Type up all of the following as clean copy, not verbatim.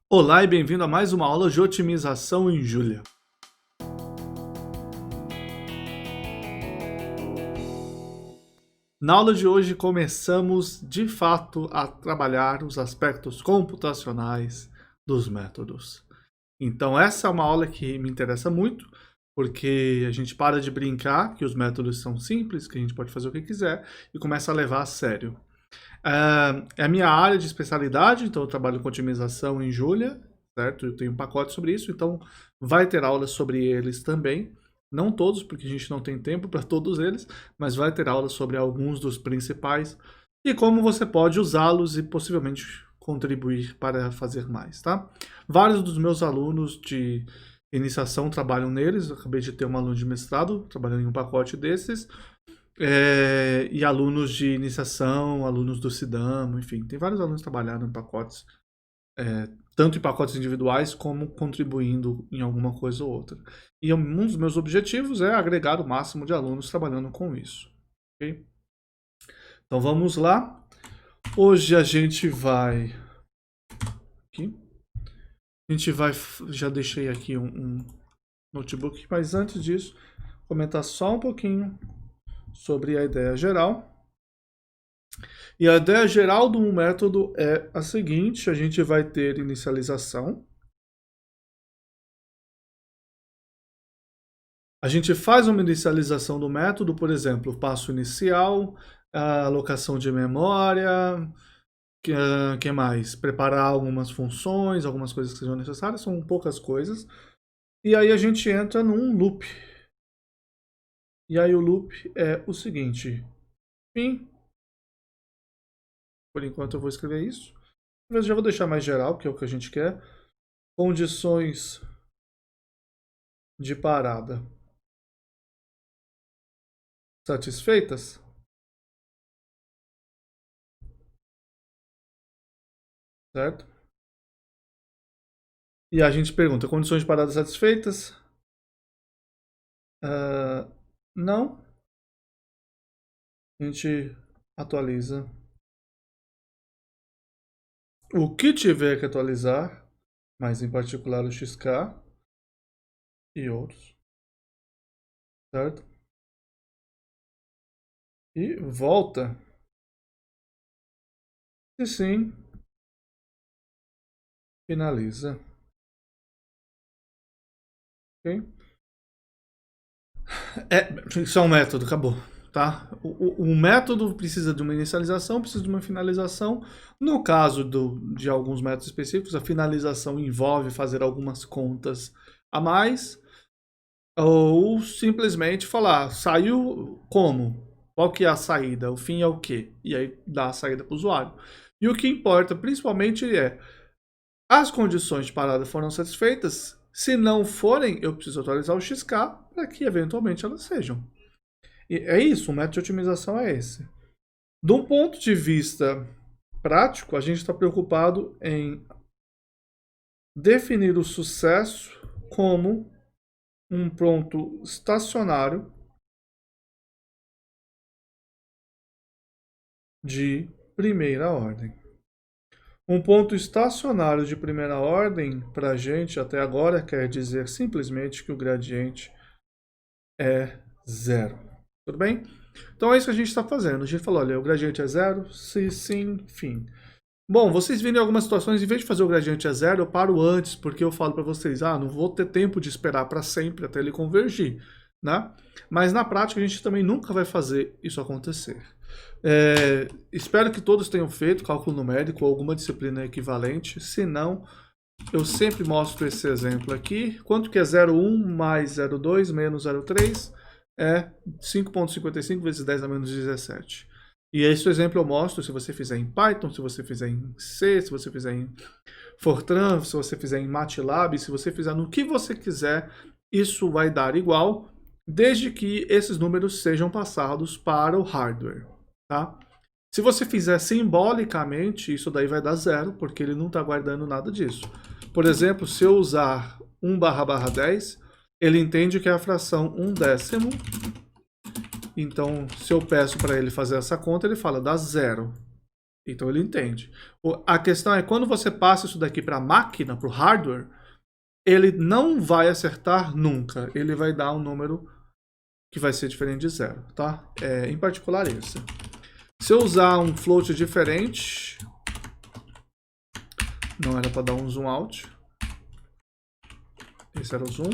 Olá e bem-vindo a mais uma aula de otimização em Julia. Na aula de hoje começamos de fato a trabalhar os aspectos computacionais dos métodos. Então essa é uma aula que me interessa muito, porque a gente para de brincar que os métodos são simples, que a gente pode fazer o que quiser e começa a levar a sério. É a minha área de especialidade, então eu trabalho com otimização em Julia, certo? Eu tenho um pacote sobre isso, então vai ter aulas sobre eles também. Não todos, porque a gente não tem tempo para todos eles, mas vai ter aulas sobre alguns dos principais e como você pode usá-los e possivelmente contribuir para fazer mais, tá? Vários dos meus alunos de iniciação trabalham neles, eu acabei de ter um aluno de mestrado trabalhando em um pacote desses, e alunos de iniciação, alunos do Sidamo, enfim, tem vários alunos trabalhando em pacotes, tanto em pacotes individuais como contribuindo em alguma coisa ou outra. E um dos meus objetivos é agregar o máximo de alunos trabalhando com isso. Okay? Então vamos lá. Hoje a gente vai... Aqui. A gente vai... Já deixei aqui um notebook, mas antes disso, comentar só um pouquinho sobre a ideia geral. E a ideia geral do método é a seguinte: a gente vai ter inicialização. A gente faz uma inicialização do método, por exemplo, passo inicial, alocação de memória, que mais? Preparar algumas funções, algumas coisas que sejam necessárias, são poucas coisas. E aí a gente entra num loop. E aí o loop é o seguinte: fim. Por enquanto eu vou escrever isso. Mas já vou deixar mais geral, que é o que a gente quer. Condições de parada satisfeitas. Certo? E a gente pergunta, condições de parada satisfeitas? Não. A gente atualiza o que tiver que atualizar, mas em particular o XK e outros. Certo? E volta. E sim, finaliza. Ok? Isso é um método, acabou. Tá? O método precisa de uma inicialização, precisa de uma finalização. No caso de alguns métodos específicos, a finalização envolve fazer algumas contas a mais, ou simplesmente falar, saiu como? Qual que é a saída? O fim é o quê? E aí dá a saída para o usuário. E o que importa principalmente é, as condições de parada foram satisfeitas? Se não forem, eu preciso atualizar o XK para que eventualmente elas sejam. E é isso, o método de otimização é esse. De um ponto de vista prático, a gente está preocupado em definir o sucesso como um ponto estacionário de primeira ordem. Um ponto estacionário de primeira ordem, para a gente até agora, quer dizer simplesmente que o gradiente é zero. Tudo bem? Então é isso que a gente está fazendo. A gente falou, olha, o gradiente é zero, se sim, fim. Bom, vocês viram em algumas situações, em vez de fazer o gradiente a zero, eu paro antes, porque eu falo para vocês, não vou ter tempo de esperar para sempre até ele convergir, né? Mas na prática a gente também nunca vai fazer isso acontecer. Espero que todos tenham feito cálculo numérico ou alguma disciplina equivalente, se não, eu sempre mostro esse exemplo aqui. Quanto que é 0,1 mais 0,2 menos 0,3? É 5,55 vezes 10 a menos 17. E esse exemplo eu mostro se você fizer em Python, se você fizer em C, se você fizer em Fortran, se você fizer em MATLAB, se você fizer no que você quiser, isso vai dar igual, desde que esses números sejam passados para o hardware. Tá? Se você fizer simbolicamente, isso daí vai dar zero, porque ele não está guardando nada disso. Por exemplo, se eu usar 1/10, ele entende que é a fração 1/10. Então, se eu peço para ele fazer essa conta, ele fala, dá zero. Então ele entende. A questão é quando você passa isso daqui para a máquina, para o hardware, ele não vai acertar nunca. Ele vai dar um número que vai ser diferente de zero, tá? Em particular esse. Se eu usar um float diferente, não era para dar um zoom out. Esse era o zoom.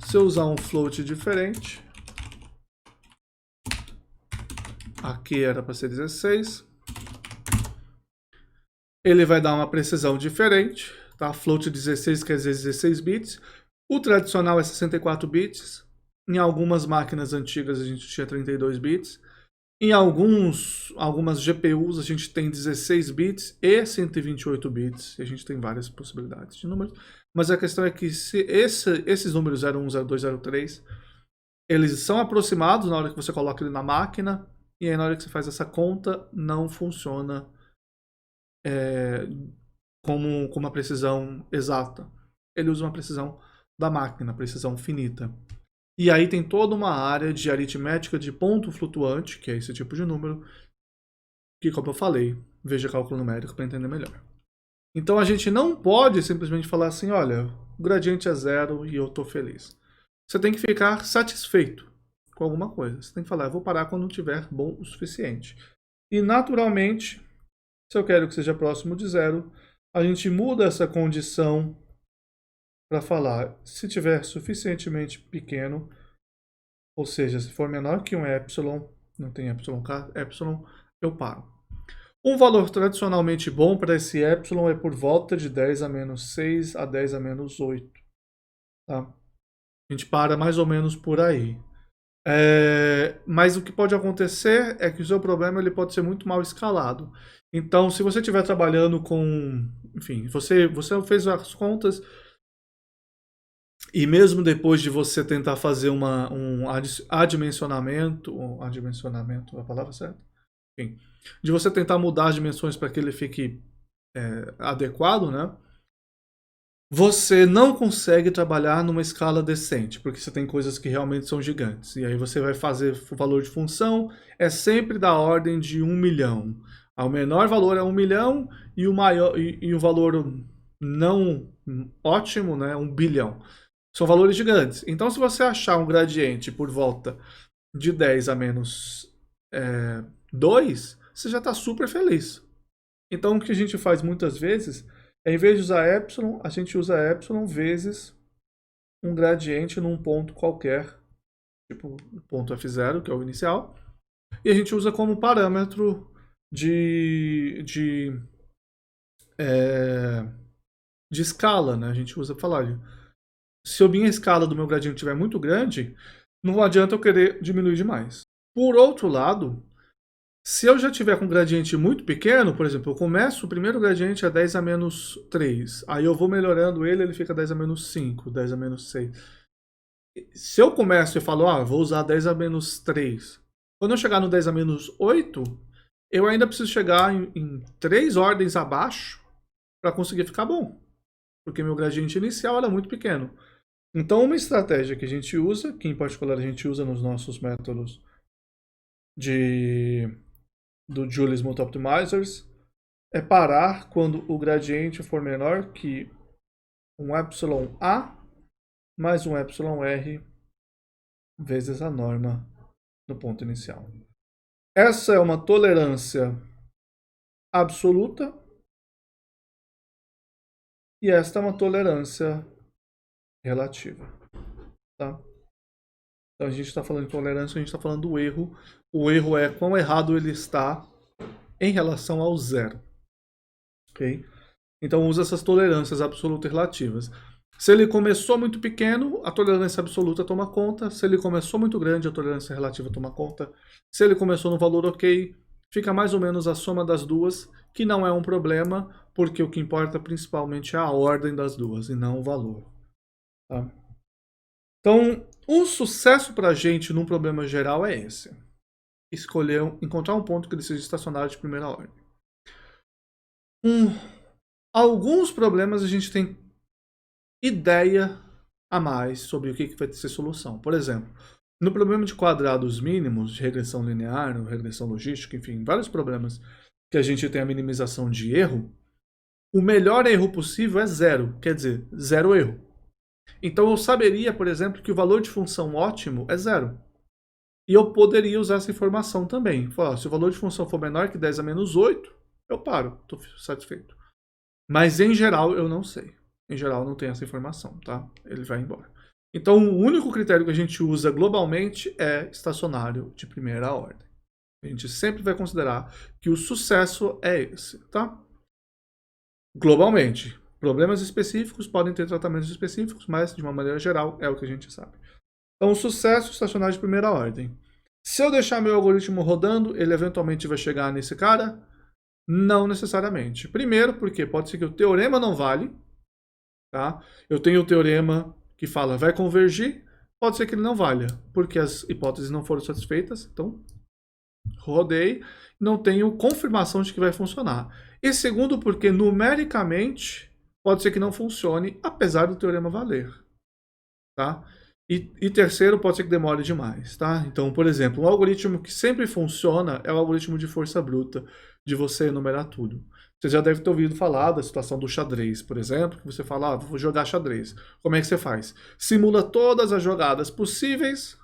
Se eu usar um float diferente, aqui era para ser 16. Ele vai dar uma precisão diferente, tá? Float 16 quer dizer 16 bits. O tradicional é 64 bits. Em algumas máquinas antigas a gente tinha 32 bits. Em algumas GPUs a gente tem 16 bits e 128 bits. E a gente tem várias possibilidades de números. Mas a questão é que se esses números 01, 02, 03, eles são aproximados na hora que você coloca ele na máquina. E aí na hora que você faz essa conta, não funciona com uma precisão exata. Ele usa uma precisão da máquina, precisão finita. E aí tem toda uma área de aritmética de ponto flutuante, que é esse tipo de número, que, como eu falei, veja cálculo numérico para entender melhor. Então a gente não pode simplesmente falar assim, olha, o gradiente é zero e eu estou feliz. Você tem que ficar satisfeito com alguma coisa. Você tem que falar, eu vou parar quando tiver bom o suficiente. E naturalmente, se eu quero que seja próximo de zero, a gente muda essa condição para falar, se tiver suficientemente pequeno, ou seja, se for menor que um epsilon, não tem epsilon, eu paro. Um valor tradicionalmente bom para esse epsilon é por volta de 10 a menos 6 a 10 a menos 8. Tá? A gente para mais ou menos por aí. Mas o que pode acontecer é que o seu problema ele pode ser muito mal escalado. Então, se você estiver trabalhando com... Enfim, você fez as contas e mesmo depois de você tentar fazer um adimensionamento... Adimensionamento é a palavra certa? Enfim, de você tentar mudar as dimensões para que ele fique adequado, né? Você não consegue trabalhar numa escala decente, porque você tem coisas que realmente são gigantes. E aí você vai fazer o valor de função, é sempre da ordem de 1 milhão. O menor valor é 1 milhão e o valor não ótimo, né, 1 bilhão. São valores gigantes. Então se você achar um gradiente por volta de 10 a menos 2, você já está super feliz. Então o que a gente faz muitas vezes... Em vez de usar epsilon, a gente usa epsilon vezes um gradiente num ponto qualquer, tipo o ponto F0, que é o inicial, e a gente usa como parâmetro de escala, né? A gente usa para falar, se a minha escala do meu gradiente estiver muito grande, não adianta eu querer diminuir demais. Por outro lado, se eu já tiver com um gradiente muito pequeno, por exemplo, eu começo o primeiro gradiente a 10 a menos 3, aí eu vou melhorando ele fica 10 a menos 5, 10 a menos 6. Se eu começo e falo, vou usar 10 a menos 3, quando eu chegar no 10 a menos 8, eu ainda preciso chegar em 3 ordens abaixo para conseguir ficar bom, porque meu gradiente inicial era muito pequeno. Então uma estratégia que a gente usa, que em particular a gente usa nos nossos métodos do Joule Smooth Optimizers, é parar quando o gradiente for menor que um epsilon A mais um epsilon R vezes a norma no ponto inicial. Essa é uma tolerância absoluta e esta é uma tolerância relativa. Tá? Então a gente está falando de tolerância, a gente está falando do erro. O erro é quão errado ele está em relação ao zero. Okay? Então usa essas tolerâncias absolutas e relativas. Se ele começou muito pequeno, a tolerância absoluta toma conta. Se ele começou muito grande, a tolerância relativa toma conta. Se ele começou no valor ok, fica mais ou menos a soma das duas, que não é um problema, porque o que importa principalmente é a ordem das duas e não o valor. Tá? Então, o sucesso para a gente num problema geral é esse. Encontrar um ponto que ele seja estacionário de primeira ordem. Alguns problemas a gente tem ideia a mais sobre o que vai ser solução. Por exemplo, No problema de quadrados mínimos, de regressão linear, ou regressão logística, enfim, vários problemas que a gente tem a minimização de erro, o melhor erro possível é zero, quer dizer, zero erro. Então eu saberia, por exemplo, que o valor de função ótimo é zero. E eu poderia usar essa informação também. Falar, se o valor de função for menor que 10 a menos 8, eu paro, estou satisfeito. Mas em geral eu não sei. Em geral não tem essa informação, tá? Ele vai embora. Então o único critério que a gente usa globalmente é estacionário de primeira ordem. A gente sempre vai considerar que o sucesso é esse, tá? Globalmente. Problemas específicos podem ter tratamentos específicos, mas de uma maneira geral é o que a gente sabe. Então o sucesso estacionário de primeira ordem. Se eu deixar meu algoritmo rodando, ele eventualmente vai chegar nesse cara? Não necessariamente. Primeiro, porque pode ser que o teorema não vale. Tá? Eu tenho o teorema que fala vai convergir, pode ser que ele não valha, porque as hipóteses não foram satisfeitas, então rodei, não tenho confirmação de que vai funcionar. E segundo, porque numericamente pode ser que não funcione, apesar do teorema valer. Tá? E terceiro, pode ser que demore demais. Tá? Então, por exemplo, um algoritmo que sempre funciona é o algoritmo de força bruta, de você enumerar tudo. Você já deve ter ouvido falar da situação do xadrez, por exemplo, que você fala, vou jogar xadrez. Como é que você faz? Simula todas as jogadas possíveis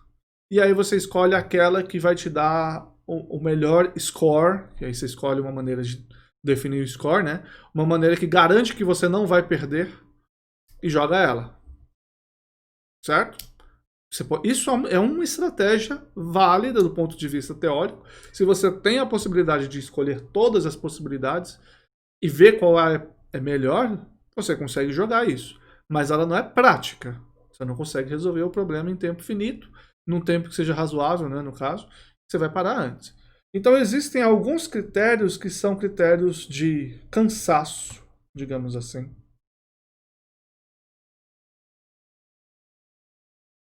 e aí você escolhe aquela que vai te dar o melhor score, que aí você escolhe uma maneira de definir o score, né? Uma maneira que garante que você não vai perder e joga ela. Certo? Isso é uma estratégia válida do ponto de vista teórico. Se você tem a possibilidade de escolher todas as possibilidades e ver qual é melhor, você consegue jogar isso. Mas ela não é prática. Você não consegue resolver o problema em tempo finito, num tempo que seja razoável, né, no caso. Você vai parar antes. Então existem alguns critérios que são critérios de cansaço, digamos assim,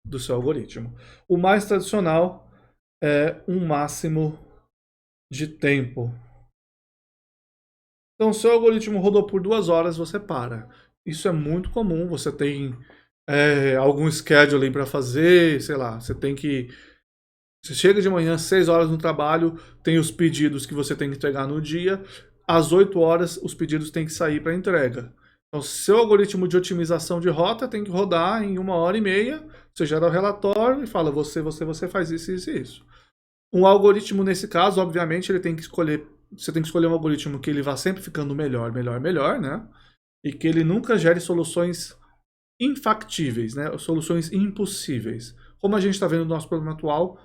do seu algoritmo. O mais tradicional é um máximo de tempo. Então, se o algoritmo rodou por 2 horas, você para. Isso é muito comum. Você tem algum scheduling para fazer, sei lá, você tem que... Você chega de manhã, 6 horas no trabalho, tem os pedidos que você tem que entregar no dia, às 8 horas os pedidos têm que sair para entrega. Então, seu algoritmo de otimização de rota tem que rodar em 1h30, você gera o relatório e fala, você faz isso, isso e isso. Um algoritmo, nesse caso, obviamente, ele tem que escolher... Você tem que escolher um algoritmo que ele vá sempre ficando melhor, né? E que ele nunca gere soluções infactíveis, né? Soluções impossíveis. Como a gente está vendo no nosso problema atual,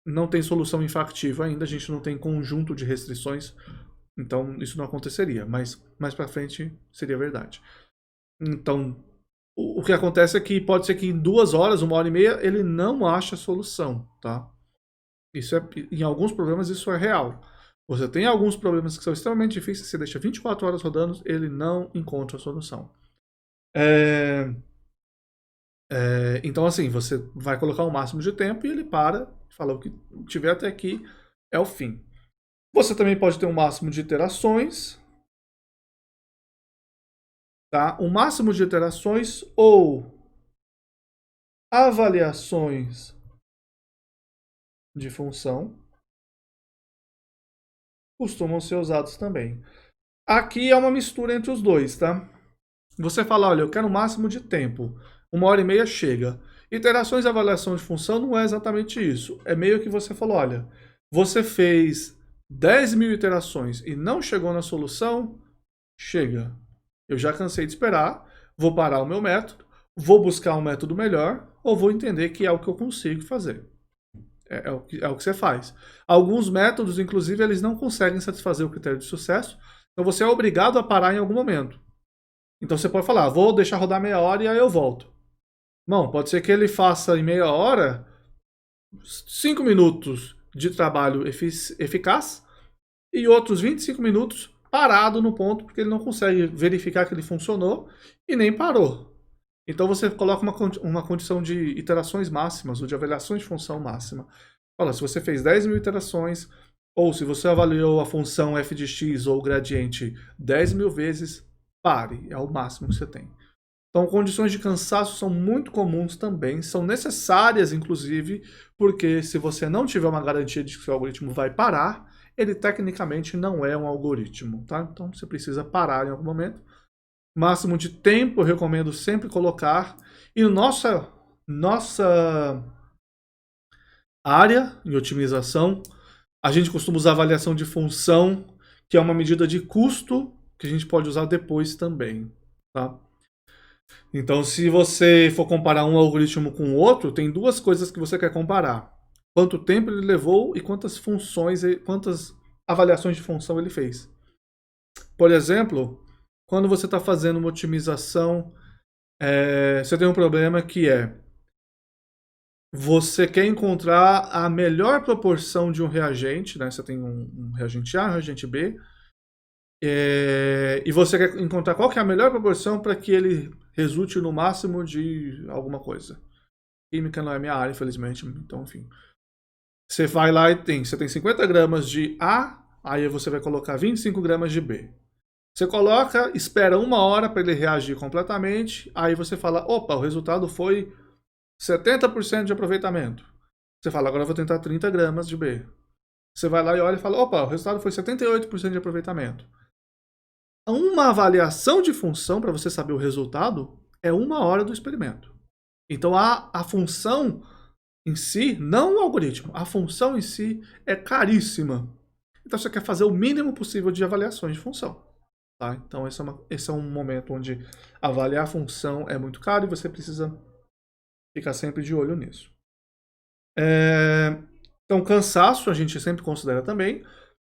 não tem solução infactível ainda, a gente não tem conjunto de restrições, então isso não aconteceria, mas mais para frente seria verdade. Então, o que acontece é que pode ser que em 2 horas, 1h30, ele não ache a solução, tá? Em alguns problemas isso é real. Você tem alguns problemas que são extremamente difíceis, você deixa 24 horas rodando, ele não encontra a solução. Então, assim, você vai colocar o máximo de tempo e ele para, fala o que tiver até aqui é o fim. Você também pode ter um máximo de iterações, tá? Um máximo de iterações ou avaliações de função costumam ser usados também. Aqui é uma mistura entre os dois, tá? Você fala, olha, eu quero o máximo de tempo. 1h30 chega. Iterações e avaliação de função não é exatamente isso. É meio que você falou, olha, você fez 10.000 iterações e não chegou na solução, chega. Eu já cansei de esperar, vou parar o meu método, vou buscar um método melhor ou vou entender que é o que eu consigo fazer. É o que você faz. Alguns métodos, inclusive, eles não conseguem satisfazer o critério de sucesso, então você é obrigado a parar em algum momento. Então você pode falar, vou deixar rodar meia hora e aí eu volto. Não, pode ser que ele faça em meia hora 5 minutos de trabalho eficaz e outros 25 minutos parado no ponto porque ele não consegue verificar que ele funcionou e nem parou. Então você coloca uma condição de iterações máximas ou de avaliações de função máxima. Olha, se você fez 10.000 iterações ou se você avaliou a função f de x ou o gradiente 10.000 vezes, pare, é o máximo que você tem. Então, condições de cansaço são muito comuns também, são necessárias, inclusive, porque se você não tiver uma garantia de que o seu algoritmo vai parar, ele tecnicamente não é um algoritmo, tá? Então, você precisa parar em algum momento. Máximo de tempo, eu recomendo sempre colocar. E nossa área em otimização, a gente costuma usar avaliação de função, que é uma medida de custo que a gente pode usar depois também, tá? Então, se você for comparar um algoritmo com o outro, tem duas coisas que você quer comparar. Quanto tempo ele levou e quantas funções, quantas avaliações de função ele fez. Por exemplo, quando você está fazendo uma otimização, você tem um problema que é você quer encontrar a melhor proporção de um reagente, né? Você tem um reagente A, um reagente B, e você quer encontrar qual que é a melhor proporção para que ele resulte no máximo de alguma coisa. Química não é minha área, infelizmente, então, enfim. Você vai lá e você tem 50 gramas de A, aí você vai colocar 25 gramas de B. Você coloca, espera 1 hora para ele reagir completamente, aí você fala, opa, o resultado foi 70% de aproveitamento. Você fala, agora eu vou tentar 30 gramas de B. Você vai lá e olha e fala, opa, o resultado foi 78% de aproveitamento. Uma avaliação de função, para você saber o resultado, é 1 hora do experimento. Então a função em si, não o algoritmo, a função em si é caríssima. Então você quer fazer o mínimo possível de avaliações de função. Tá? Então esse é um momento onde avaliar a função é muito caro e você precisa ficar sempre de olho nisso. Então cansaço a gente sempre considera também.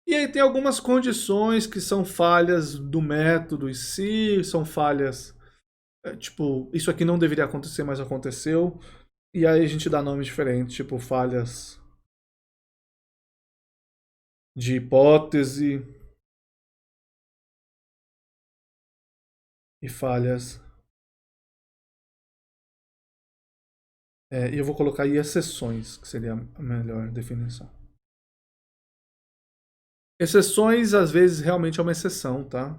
E aí tem algumas condições que são falhas do método em si, são falhas, tipo, isso aqui não deveria acontecer, mas aconteceu. E aí a gente dá nome diferente, tipo falhas de hipótese e falhas. E eu vou colocar aí exceções, que seria a melhor definição. Exceções, às vezes, realmente é uma exceção, tá?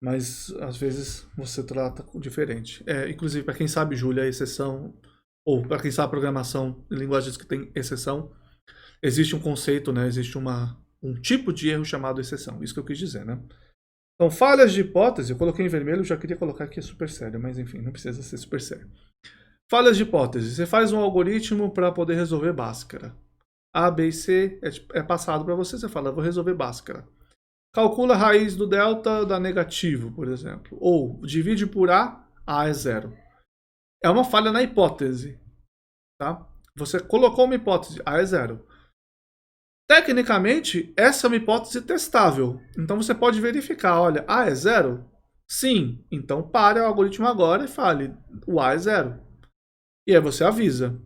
Mas, às vezes, você trata diferente. Inclusive, para quem sabe Julia, a exceção, ou para quem sabe programação em linguagens que tem exceção, existe um conceito, né? Existe um tipo de erro chamado exceção. Isso que eu quis dizer, né? Então, falhas de hipótese, eu coloquei em vermelho, já queria colocar aqui super sério, mas enfim, não precisa ser super sério. Falhas de hipótese. Você faz um algoritmo para poder resolver Bhaskara. A, B e C é passado para você, você fala, vou resolver Bhaskara. Calcula a raiz do delta da negativo, por exemplo. Ou divide por A é 0. É uma falha na hipótese. Tá? Você colocou uma hipótese, A é 0. Tecnicamente, essa é uma hipótese testável. Então você pode verificar, olha, A é 0? Sim. Então pare o algoritmo agora e fale, o A é 0. E aí você avisa.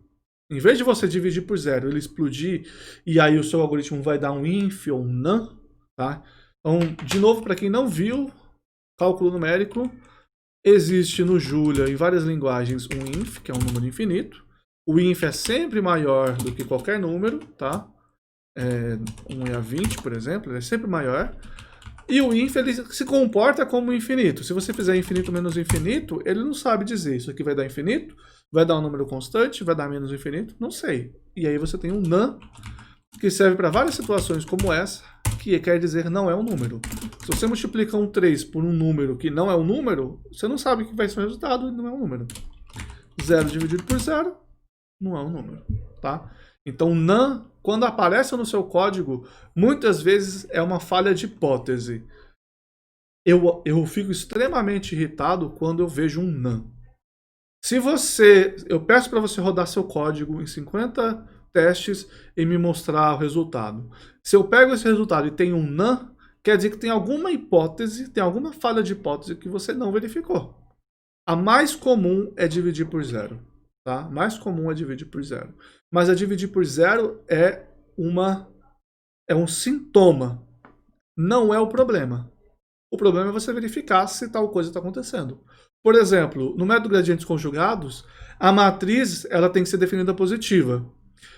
Em vez de você dividir por 0, ele explodir, e aí o seu algoritmo vai dar um inf ou um none, tá? Então, de novo, para quem não viu, cálculo numérico, existe no Julia, em várias linguagens, um inf, que é um número infinito. O inf é sempre maior do que qualquer número, tá? 1 é a 20, por exemplo, ele é sempre maior. E o inf, ele se comporta como infinito. Se você fizer infinito menos infinito, ele não sabe dizer isso aqui vai dar infinito, vai dar um número constante, vai dar menos infinito, não sei. E aí você tem um none, que serve para várias situações como essa, que quer dizer não é um número. Se você multiplica um 3 por um número que não é um número, você não sabe que vai ser o resultado e não é um número. 0 dividido por 0 não é um número, tá? Então, none, quando aparece no seu código, muitas vezes é uma falha de hipótese. Eu fico extremamente irritado quando eu vejo um none. Eu peço para você rodar seu código em 50 testes e me mostrar o resultado. Se eu pego esse resultado e tem um none, quer dizer que tem alguma hipótese, tem alguma falha de hipótese que você não verificou. A mais comum é dividir por 0. Tá? Mais comum é dividir por 0. Mas a dividir por 0 é um sintoma. Não é o problema. O problema é você verificar se tal coisa está acontecendo. Por exemplo, no método gradientes conjugados, a matriz ela tem que ser definida positiva.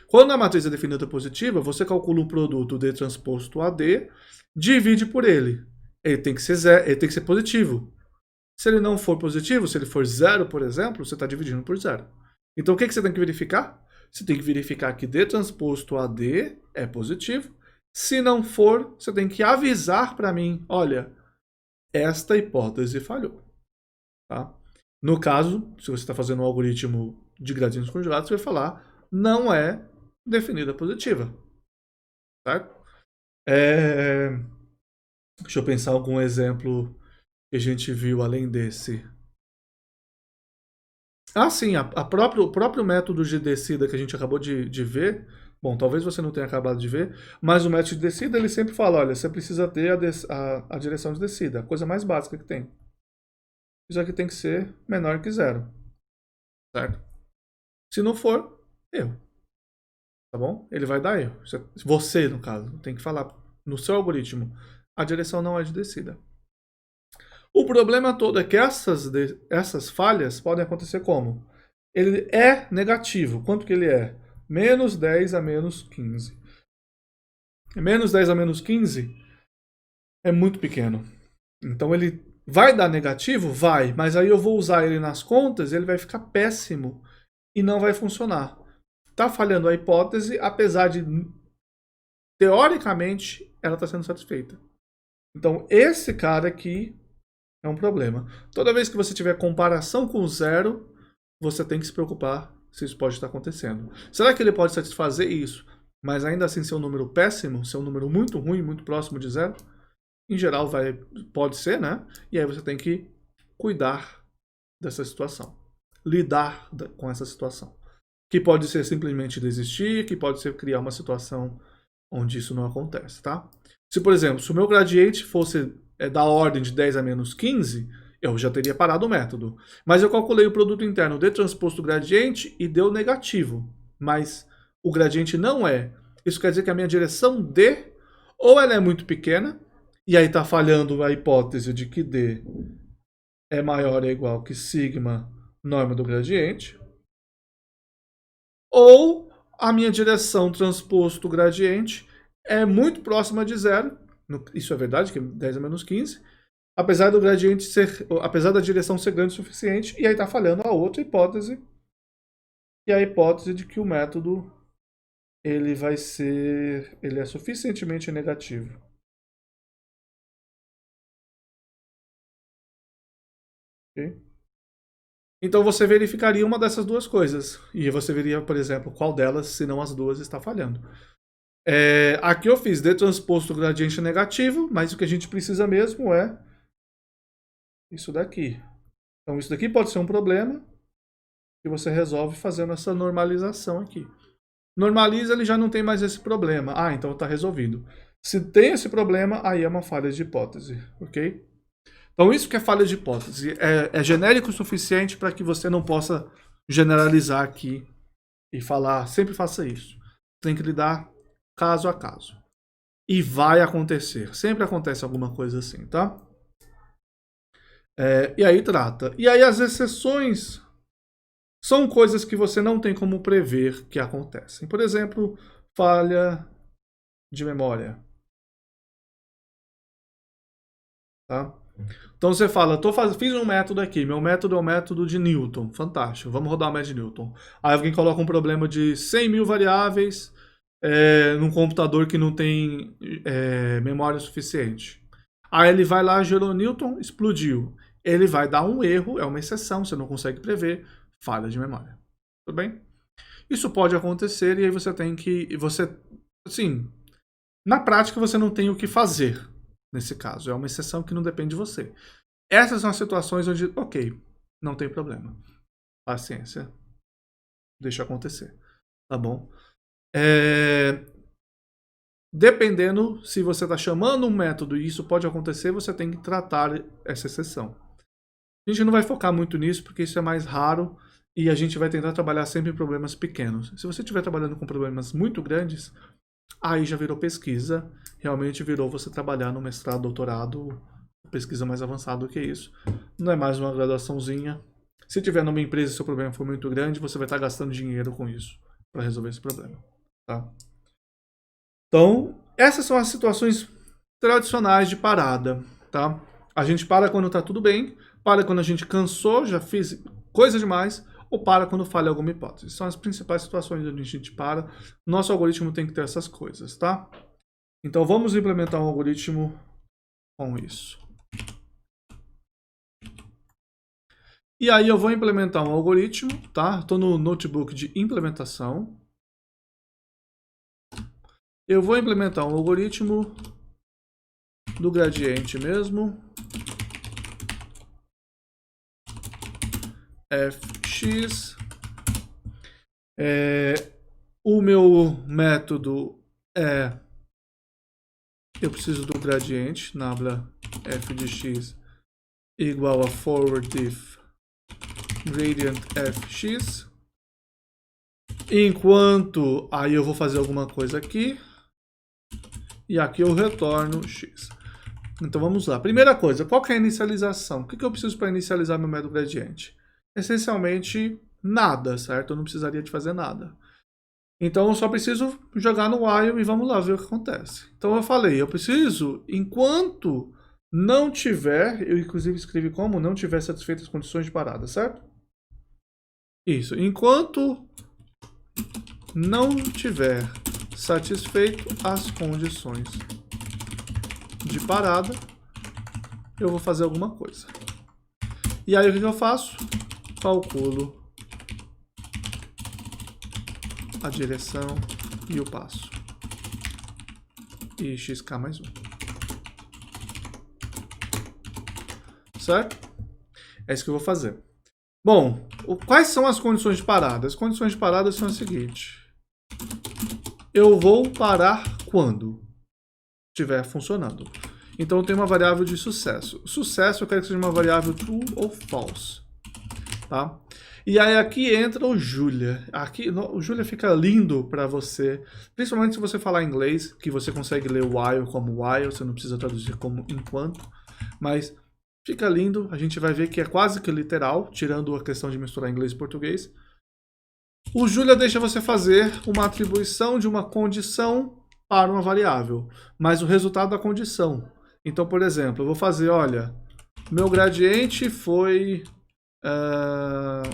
Quando a matriz é definida positiva, você calcula um produto D transposto a D, divide por ele. Ele tem que ser positivo. Se ele não for positivo, se ele for 0, por exemplo, você está dividindo por 0. Então o que você tem que verificar? Você tem que verificar que D transposto a D é positivo. Se não for, você tem que avisar para mim, olha, esta hipótese falhou. Tá? No caso, se você está fazendo um algoritmo de gradientes conjurados, você vai falar, não é definida positiva. Certo? Deixa eu pensar algum exemplo que a gente viu além desse. Ah, sim, o próprio método de descida que a gente acabou de ver, bom, talvez você não tenha acabado de ver, mas o método de descida, ele sempre fala, olha, você precisa ter a direção de descida, a coisa mais básica que tem. Isso aqui tem que ser menor que 0, certo? Se não for, erro, tá bom? Ele vai dar erro. Você, no caso, tem que falar no seu algoritmo, a direção não é de descida. O problema todo é que essas falhas podem acontecer como? Ele é negativo. Quanto que ele é? Menos 10 a menos 15. Menos 10 a menos 15 é muito pequeno. Então ele vai dar negativo? Vai. Mas aí eu vou usar ele nas contas e ele vai ficar péssimo. E não vai funcionar. Está falhando a hipótese, apesar de, teoricamente, ela está sendo satisfeita. Então esse cara aqui é um problema. Toda vez que você tiver comparação com 0, você tem que se preocupar se isso pode estar acontecendo. Será que ele pode satisfazer isso, mas ainda assim ser um número péssimo, ser um número muito ruim, muito próximo de 0? Em geral pode ser, né? E aí você tem que cuidar dessa situação. Lidar com essa situação. Que pode ser simplesmente desistir, que pode ser criar uma situação onde isso não acontece, tá? Se, por exemplo, se o meu gradiente fosse da ordem de 10 a menos 15, eu já teria parado o método. Mas eu calculei o produto interno D transposto gradiente e deu negativo. Mas o gradiente não é. Isso quer dizer que a minha direção D, ou ela é muito pequena, e aí está falhando a hipótese de que D é maior ou igual que sigma norma do gradiente, ou a minha direção transposto gradiente é muito próxima de 0, isso é verdade, que é 10 a menos 15, apesar do gradiente apesar da direção ser grande o suficiente, e aí está falhando a outra hipótese, e a hipótese de que o método ele é suficientemente negativo. Okay? Então você verificaria uma dessas duas coisas, e você veria, por exemplo, qual delas, se não as duas, está falhando. Aqui eu fiz D transposto gradiente negativo, mas o que a gente precisa mesmo é isso daqui. Então isso daqui pode ser um problema que você resolve fazendo essa normalização aqui. Normaliza, ele já não tem mais esse problema. Ah, então está resolvido. Se tem esse problema, aí é uma falha de hipótese, ok? Então isso que é falha de hipótese. É genérico o suficiente para que você não possa generalizar aqui e falar, sempre faça isso. Tem que lidar caso a caso. E vai acontecer. Sempre acontece alguma coisa assim, tá? E aí trata. E aí as exceções são coisas que você não tem como prever que acontecem. Por exemplo, falha de memória. Tá? Então você fala, fiz um método aqui, meu método é o método de Newton, fantástico, vamos rodar o método de Newton. Aí alguém coloca um problema de 100 mil variáveis num computador que não tem memória suficiente. Aí ele vai lá, gerou Newton, explodiu. Ele vai dar um erro, é uma exceção, você não consegue prever, falha de memória. Tudo bem? Isso pode acontecer e aí você tem que... assim, na prática você não tem o que fazer nesse caso. É uma exceção que não depende de você. Essas são as situações onde, ok, não tem problema. Paciência. Deixa acontecer. Tá bom? Dependendo se você está chamando um método e isso pode acontecer, você tem que tratar essa exceção. A gente não vai focar muito nisso porque isso é mais raro e a gente vai tentar trabalhar sempre em problemas pequenos. Se você estiver trabalhando com problemas muito grandes, aí já virou pesquisa, realmente virou você trabalhar no mestrado, doutorado, pesquisa mais avançada do que isso. Não é mais uma graduaçãozinha. Se tiver numa empresa e seu problema for muito grande, você vai estar gastando dinheiro com isso para resolver esse problema. Tá? Então, essas são as situações tradicionais de parada. Tá? A gente para quando está tudo bem, para quando a gente cansou, já fiz coisa demais, ou para quando falha alguma hipótese. São as principais situações onde a gente para. Nosso algoritmo tem que ter essas coisas, tá? Então vamos implementar um algoritmo com isso. E aí eu vou implementar um algoritmo, tá? Estou no notebook de implementação. Eu vou implementar um algoritmo do gradiente mesmo. fx. O meu método é... Eu preciso do gradiente, nabla f de x igual a forward diff gradient fx. Enquanto aí eu vou fazer alguma coisa aqui. E aqui eu retorno x. Então vamos lá. Primeira coisa, qual que é a inicialização? O que eu preciso para inicializar meu método gradiente? Essencialmente nada, certo? Eu não precisaria de fazer nada. Então eu só preciso jogar no while e vamos lá ver o que acontece. Então eu falei, eu preciso, enquanto não tiver, eu inclusive escrevi como não tiver satisfeitas as condições de parada, certo? Isso, enquanto não tiver satisfeito as condições de parada, eu vou fazer alguma coisa. E aí o que eu faço? Calculo a direção e o passo. E xk mais 1. Certo? É isso que eu vou fazer. Bom, quais são as condições de parada? As condições de parada são as seguintes. Eu vou parar quando estiver funcionando. Então eu tenho uma variável de sucesso. Sucesso eu quero que seja uma variável true ou false. Tá? E aí aqui entra o Julia. Aqui, o Julia fica lindo para você, principalmente se você falar inglês, que você consegue ler while como while, você não precisa traduzir como enquanto, mas fica lindo, a gente vai ver que é quase que literal, tirando a questão de misturar inglês e português. O Julia deixa você fazer uma atribuição de uma condição para uma variável, mas o resultado da condição. Então, por exemplo, eu vou fazer, olha, meu gradiente foi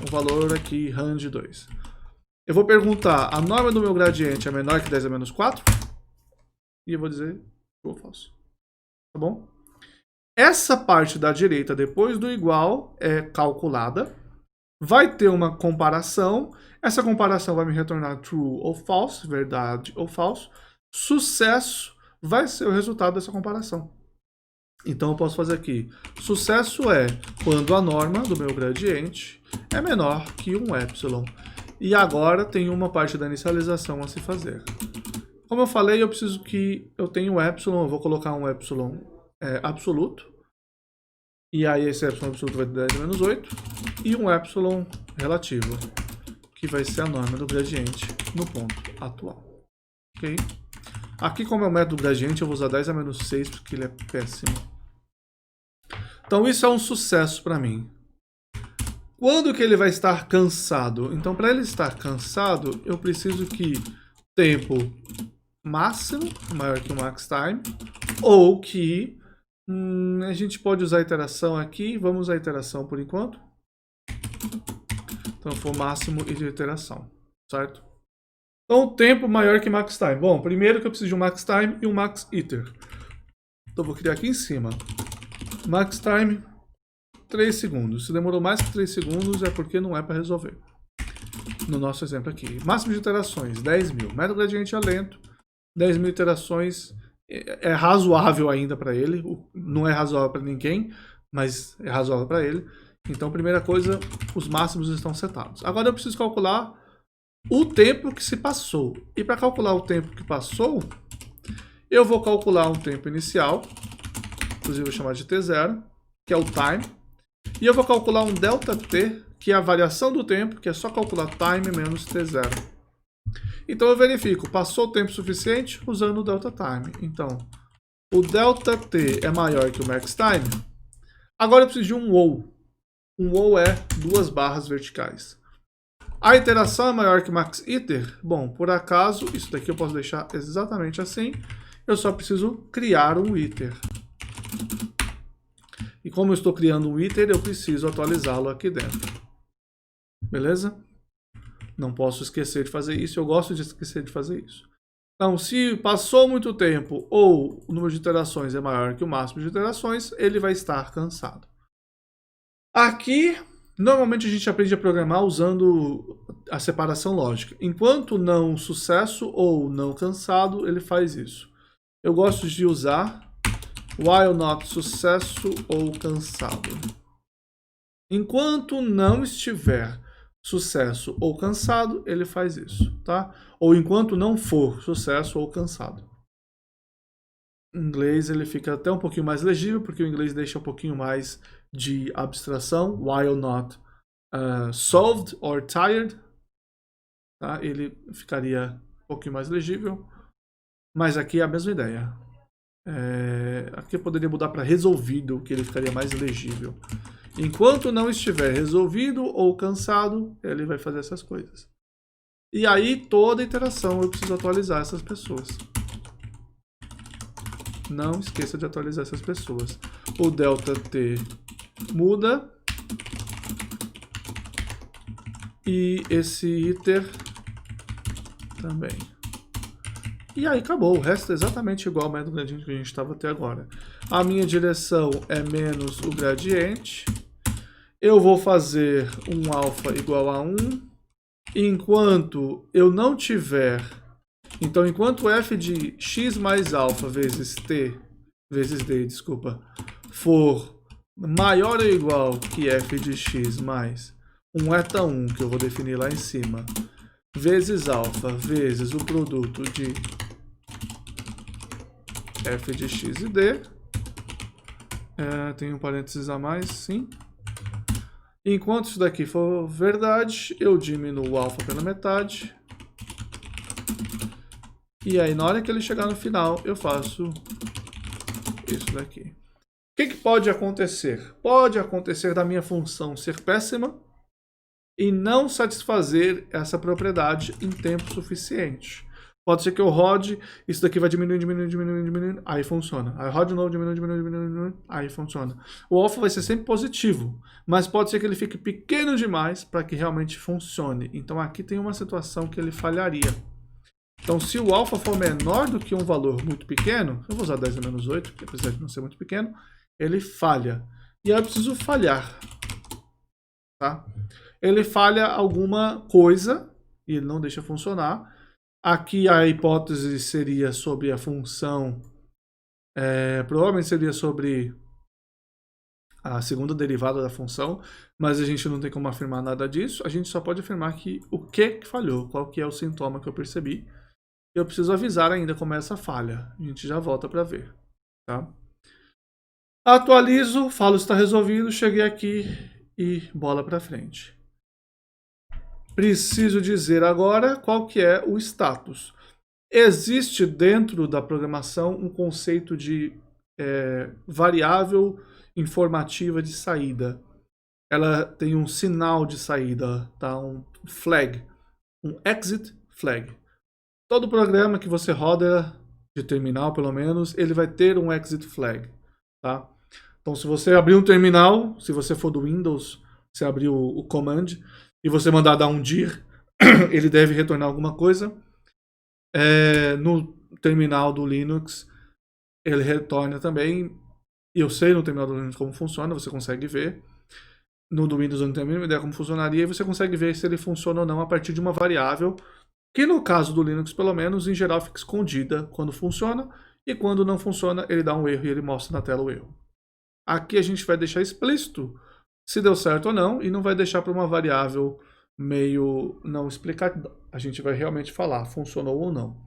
o valor aqui, rand de 2. Eu vou perguntar, a norma do meu gradiente é menor que 10 a menos 4? E eu vou dizer true ou false. Tá bom? Essa parte da direita, depois do igual, é calculada. Vai ter uma comparação. Essa comparação vai me retornar true ou false, verdade ou falso. Sucesso vai ser o resultado dessa comparação. Então eu posso fazer aqui. Sucesso é quando a norma do meu gradiente é menor que um epsilon. E agora tem uma parte da inicialização a se fazer. Como eu falei, eu preciso que eu tenha um epsilon. Eu vou colocar um epsilon absoluto. E aí esse epsilon absoluto vai ter 10 a menos 8. E um epsilon relativo, que vai ser a norma do gradiente no ponto atual. Ok? Aqui, como é o método gradiente, eu vou usar 10 a menos 6, porque ele é péssimo. Então isso é um sucesso para mim. Quando que ele vai estar cansado? Então, para ele estar cansado, eu preciso que tempo máximo, maior que o max time, ou que a gente pode usar a iteração aqui. Vamos usar a iteração por enquanto. Então, for máximo e de iteração, certo? Então, tempo maior que max time. Bom, primeiro que eu preciso de um max time e um max iter. Então, vou criar aqui em cima. Max time, 3 segundos. Se demorou mais que 3 segundos, é porque não é para resolver. No nosso exemplo aqui. Máximo de iterações, 10.000. Método gradiente é lento. 10.000 iterações é razoável ainda para ele. Não é razoável para ninguém, mas é razoável para ele. Então, primeira coisa, os máximos estão setados. Agora eu preciso calcular o tempo que se passou. E para calcular o tempo que passou, eu vou calcular um tempo inicial. Inclusive, eu vou chamar de T0, que é o time. E eu vou calcular um ΔT, que é a variação do tempo, que é só calcular time menos T0. Então, eu verifico, passou o tempo suficiente usando o ΔTime. Então, o ΔT é maior que o max time. Agora eu preciso de um ou. Um ou é 2 barras verticais. A iteração é maior que o max iter? Bom, por acaso, isso daqui eu posso deixar exatamente assim. Eu só preciso criar um iter. E como eu estou criando um iter, eu preciso atualizá-lo aqui dentro. Beleza? Não posso esquecer de fazer isso, eu gosto de esquecer de fazer isso. Então, se passou muito tempo ou o número de iterações é maior que o máximo de iterações, ele vai estar cansado. Aqui, normalmente a gente aprende a programar usando a separação lógica. Enquanto não sucesso ou não cansado, ele faz isso. Eu gosto de usar while not sucesso ou cansado. Enquanto não estiver sucesso ou cansado, ele faz isso, tá? Ou enquanto não for sucesso ou cansado. Em inglês ele fica até um pouquinho mais legível, porque o inglês deixa um pouquinho mais de abstração. While not solved or tired, tá? Ele ficaria um pouquinho mais legível. Mas aqui é a mesma ideia. Aqui eu poderia mudar para resolvido, que ele ficaria mais legível. Enquanto não estiver resolvido ou cansado, ele vai fazer essas coisas. E aí, toda iteração eu preciso atualizar essas pessoas. Não esqueça de atualizar essas pessoas. O delta T muda. E esse iter também. E aí acabou. O resto é exatamente igual ao método gradiente que a gente estava até agora. A minha direção é menos o gradiente. Eu vou fazer um alfa igual a 1. Enquanto eu não tiver... Então, enquanto f de x mais alfa vezes t, vezes d, desculpa, for maior ou igual que f de x mais um eta 1, que eu vou definir lá em cima, vezes alfa vezes o produto de f de x e d, tem um parênteses a mais, sim. Enquanto isso daqui for verdade, eu diminuo o alfa pela metade. E aí, na hora que ele chegar no final, eu faço isso daqui. O que pode acontecer? Pode acontecer da minha função ser péssima e não satisfazer essa propriedade em tempo suficiente. Pode ser que eu rode, isso daqui vai diminuindo, aí funciona. Aí rode de novo, diminui, aí funciona. O alfa vai ser sempre positivo, mas pode ser que ele fique pequeno demais para que realmente funcione. Então aqui tem uma situação que ele falharia. Então se o alfa for menor do que um valor muito pequeno, eu vou usar 10 a menos 8, porque apesar de não ser muito pequeno, ele falha. E aí eu preciso falhar. Tá? Ele falha alguma coisa e ele não deixa funcionar. Aqui a hipótese seria sobre a função, provavelmente seria sobre a segunda derivada da função, mas a gente não tem como afirmar nada disso. A gente só pode afirmar que o que falhou, qual que é o sintoma que eu percebi. Eu preciso avisar ainda como é essa falha. A gente já volta para ver. Tá? Atualizo, falo está resolvido, cheguei aqui e bola para frente. Preciso dizer agora qual que é o status. Existe dentro da programação um conceito de variável informativa de saída. Ela tem um sinal de saída, tá? Um flag, um exit flag. Todo programa que você roda, de terminal pelo menos, ele vai ter um exit flag. Tá? Então se você abrir um terminal, se você for do Windows, você abrir o command e você mandar dar um dir, ele deve retornar alguma coisa. No terminal do Linux, ele retorna também. E eu sei no terminal do Linux como funciona, você consegue ver. No do Windows eu não tenho a mínima ideia como funcionaria, e você consegue ver se ele funciona ou não a partir de uma variável, que no caso do Linux, pelo menos, em geral fica escondida quando funciona, e quando não funciona, ele dá um erro e ele mostra na tela o erro. Aqui a gente vai deixar explícito se deu certo ou não, e não vai deixar para uma variável meio não explicada. A gente vai realmente falar, funcionou ou não.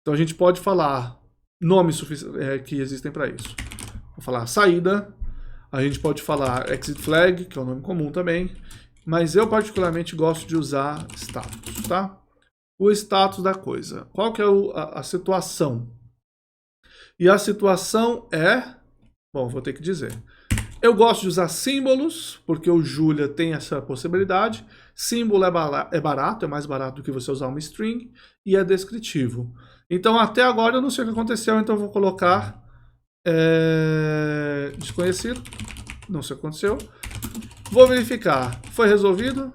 Então a gente pode falar nomes que existem para isso. Vou falar saída, a gente pode falar exit flag, que é um nome comum também, mas eu particularmente gosto de usar status, tá? O status da coisa. Qual que é a situação? E a situação é... Bom, vou ter que dizer. Eu gosto de usar símbolos, porque o Julia tem essa possibilidade. Símbolo é barato, é mais barato do que você usar uma string, e é descritivo. Então, até agora eu não sei o que aconteceu, então eu vou colocar desconhecido. não sei o que aconteceu. Vou verificar, foi resolvido?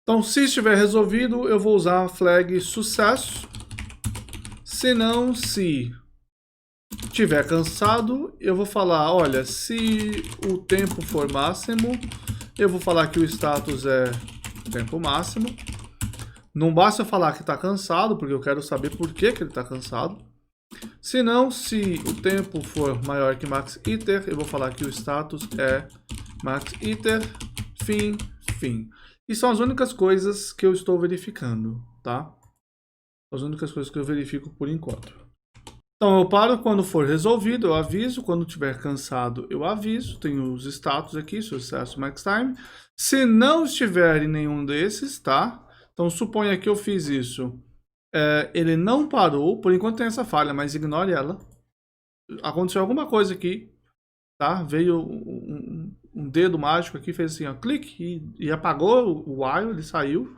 Então, se estiver resolvido, eu vou usar a flag sucesso. Se não, se estiver cansado, eu vou falar, olha, se o tempo for máximo, eu vou falar que o status é tempo máximo. Não basta eu falar que está cansado, porque eu quero saber por que ele está cansado. Se não, se o tempo for maior que max iter, eu vou falar que o status é max iter, fim. E são as únicas coisas que eu estou verificando, tá? As únicas coisas que eu verifico por enquanto. Então eu paro quando for resolvido, eu aviso. Quando estiver cansado, eu aviso. Tenho os status aqui, sucesso max time. Se não estiver em nenhum desses, tá? Então suponha que eu fiz isso. Ele não parou, por enquanto tem essa falha, mas ignore ela. Aconteceu alguma coisa aqui, tá? Veio um dedo mágico aqui, fez assim, ó, clique e apagou o while, ele saiu.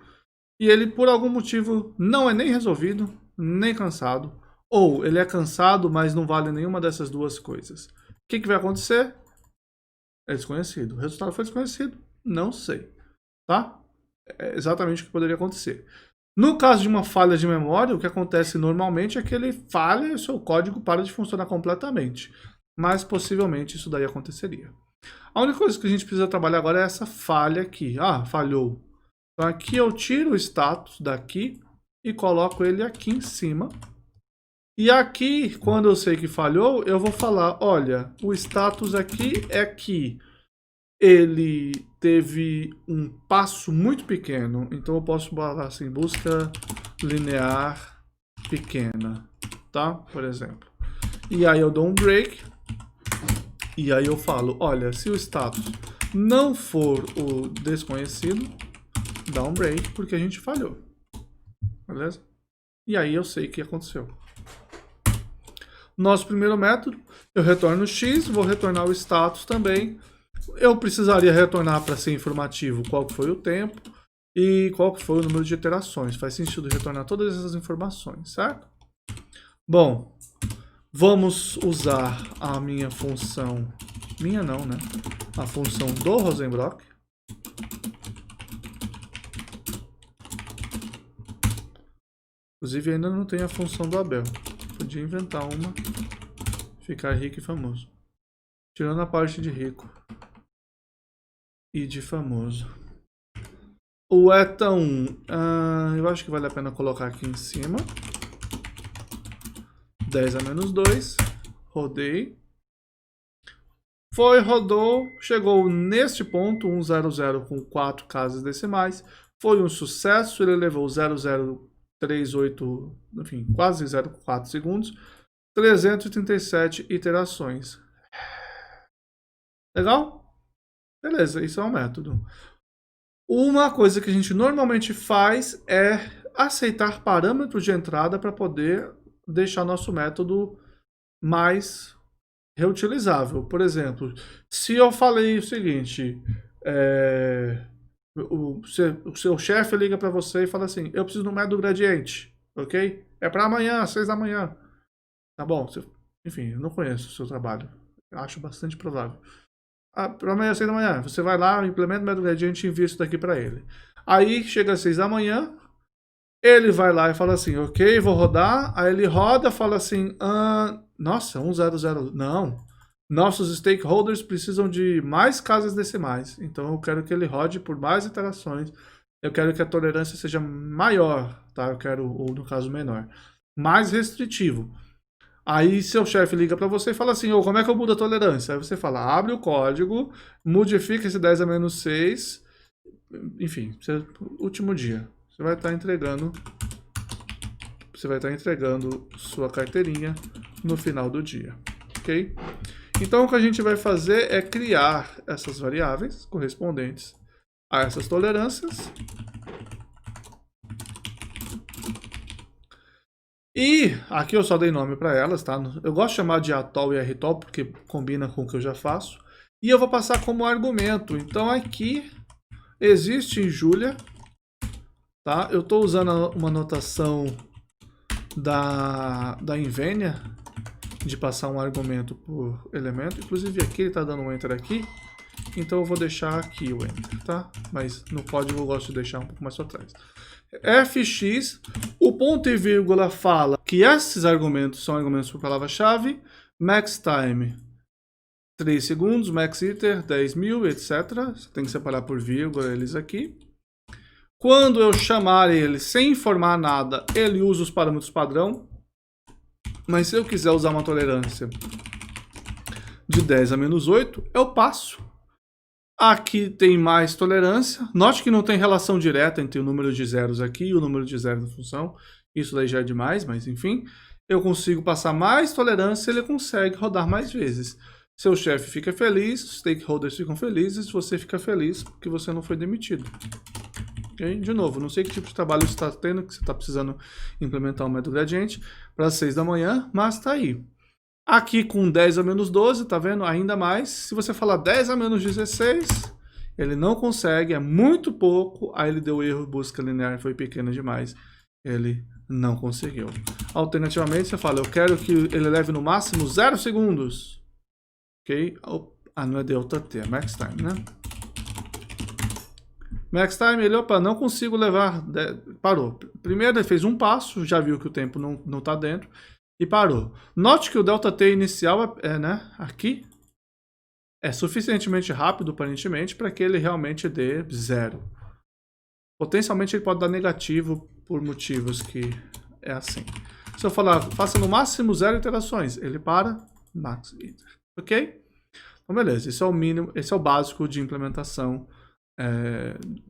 E ele, por algum motivo, não é nem resolvido, nem cansado. Ou ele é cansado, mas não vale nenhuma dessas duas coisas. O que vai acontecer? É desconhecido. O resultado foi desconhecido? Não sei, tá? É exatamente o que poderia acontecer. No caso de uma falha de memória, o que acontece normalmente é que ele falha e o seu código para de funcionar completamente. Mas possivelmente isso daí aconteceria. A única coisa que a gente precisa trabalhar agora é essa falha aqui. Ah, falhou. Então aqui eu tiro o status daqui e coloco ele aqui em cima. E aqui, quando eu sei que falhou, eu vou falar, olha, o status aqui é que ele teve um passo muito pequeno, então eu posso falar assim, busca linear pequena, tá? Por exemplo. E aí eu dou um break, e aí eu falo, olha, se o status não for o desconhecido, dá um break, porque a gente falhou, beleza? E aí eu sei o que aconteceu. Nosso primeiro método, eu retorno x, vou retornar o status também. Eu precisaria retornar para ser informativo qual que foi o tempo e qual que foi o número de iterações. Faz sentido retornar todas essas informações, certo? Bom, vamos usar a minha função, minha não, né? A função do Rosenbrock. Inclusive ainda não tem a função do Abel. Podia inventar uma, ficar rico e famoso. Tirando a parte de rico e de famoso. O eta1, eu acho que vale a pena colocar aqui em cima. 10 a menos 2, rodei. Foi, rodou, chegou neste ponto, 100 com 4 casas decimais. Foi um sucesso, ele levou 0,038, enfim, quase 0,4 segundos. 337 iterações. Legal? Beleza, isso é um método. Uma coisa que a gente normalmente faz é aceitar parâmetros de entrada para poder deixar nosso método mais reutilizável. Por exemplo, se eu falei o seguinte, o seu chefe liga para você e fala assim, eu preciso do método gradiente, ok? É para amanhã, 6 da manhã. Tá bom, enfim, eu não conheço o seu trabalho, acho bastante provável. Para amanhã, 6 da manhã, você vai lá, implementa o método gradiente e envia isso daqui para ele. Aí chega às 6 da manhã, ele vai lá e fala assim, ok, vou rodar. Aí ele roda, fala assim, nossa, 100, não. Nossos stakeholders precisam de mais casas decimais. Então eu quero que ele rode por mais iterações. Eu quero que a tolerância seja maior, tá? Eu quero, ou no caso menor, mais restritivo. Aí seu chefe liga para você e fala assim, como é que eu mudo a tolerância? Aí você fala, abre o código, modifica esse 10 a menos 6, enfim, último dia. Você vai estar entregando sua carteirinha no final do dia, ok? Então o que a gente vai fazer é criar essas variáveis correspondentes a essas tolerâncias. E aqui eu só dei nome para elas, tá? Eu gosto de chamar de atol e rtol porque combina com o que eu já faço. E eu vou passar como argumento. Então aqui existe em Julia, tá? Eu estou usando uma notação da Invenia de passar um argumento por elemento. Inclusive aqui ele está dando um enter aqui. então eu vou deixar aqui o enter, tá? Mas no código eu gosto de deixar um pouco mais para trás. fx, o ponto e vírgula fala que esses argumentos são argumentos por palavra-chave, max time 3 segundos, max iter 10.000, etc. Você tem que separar por vírgula eles aqui. Quando eu chamar ele sem informar nada, ele usa os parâmetros padrão. Mas se eu quiser usar uma tolerância de 10 a menos 8, eu passo. Aqui tem mais tolerância. Note que não tem relação direta entre o número de zeros aqui e o número de zeros da função. Isso daí já é demais, mas enfim. Eu consigo passar mais tolerância e ele consegue rodar mais vezes. Seu chefe fica feliz, os stakeholders ficam felizes, você fica feliz porque você não foi demitido. Okay? De novo, não sei que tipo de trabalho você está tendo, que você está precisando implementar um método gradiente para as 6 da manhã, mas está aí. Aqui com 10 a menos 12, tá vendo? Ainda mais. Se você falar 10 a menos 16, ele não consegue, é muito pouco. Aí ele deu erro, busca linear foi pequena demais. Ele não conseguiu. Alternativamente, você fala, eu quero que ele leve no máximo 0 segundos. Ok? Ah, não é delta t, é max time, né? Max time, ele, opa, não consigo levar... Parou. Primeiro ele fez um passo, já viu que o tempo não está dentro. E parou. Note que o ΔT inicial, né, aqui, é suficientemente rápido, aparentemente, para que ele realmente dê 0. Potencialmente ele pode dar negativo por motivos que é assim. Se eu falar, faça no máximo 0 iterações, ele para, max iter. Ok? Então, beleza. Esse é o mínimo, esse é o básico de implementação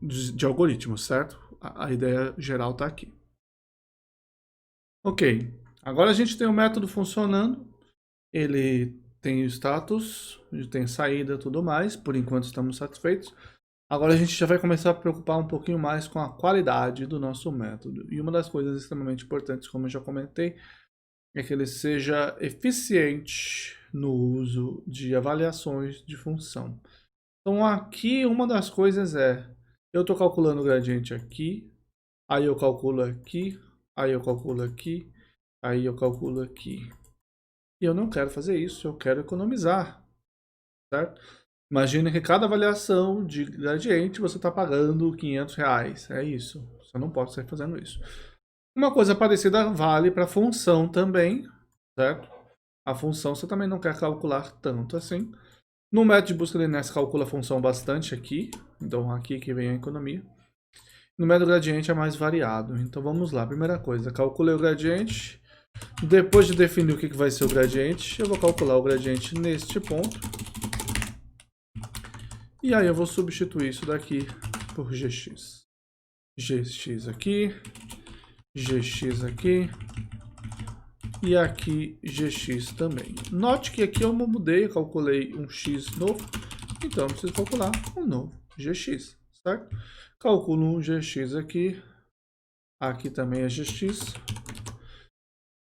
de algoritmos, certo? A ideia geral está aqui. Ok. Agora a gente tem o método funcionando, ele tem o status, tem saída e tudo mais, por enquanto estamos satisfeitos. Agora a gente já vai começar a preocupar um pouquinho mais com a qualidade do nosso método. E uma das coisas extremamente importantes, como eu já comentei, é que ele seja eficiente no uso de avaliações de função. Então aqui uma das coisas eu estou calculando o gradiente aqui, aí eu calculo aqui, aí eu calculo aqui, aí eu calculo aqui. E eu não quero fazer isso, eu quero economizar, certo? Imagina que cada avaliação de gradiente você está pagando R$500. É isso, você não pode sair fazendo isso. Uma coisa parecida vale para a função também, certo? A função você também não quer calcular tanto assim. No método de busca linear você calcula a função bastante aqui, então aqui que vem a economia. No método gradiente é mais variado, então vamos lá. Primeira coisa, calculei o gradiente. Depois de definir o que vai ser o gradiente, eu vou calcular o gradiente neste ponto. E aí eu vou substituir isso daqui por gx. Gx aqui, gx aqui e aqui gx também. Note que aqui eu mudei, eu calculei um x novo, então eu preciso calcular um novo gx, certo? Calculo um gx aqui, aqui também é gx.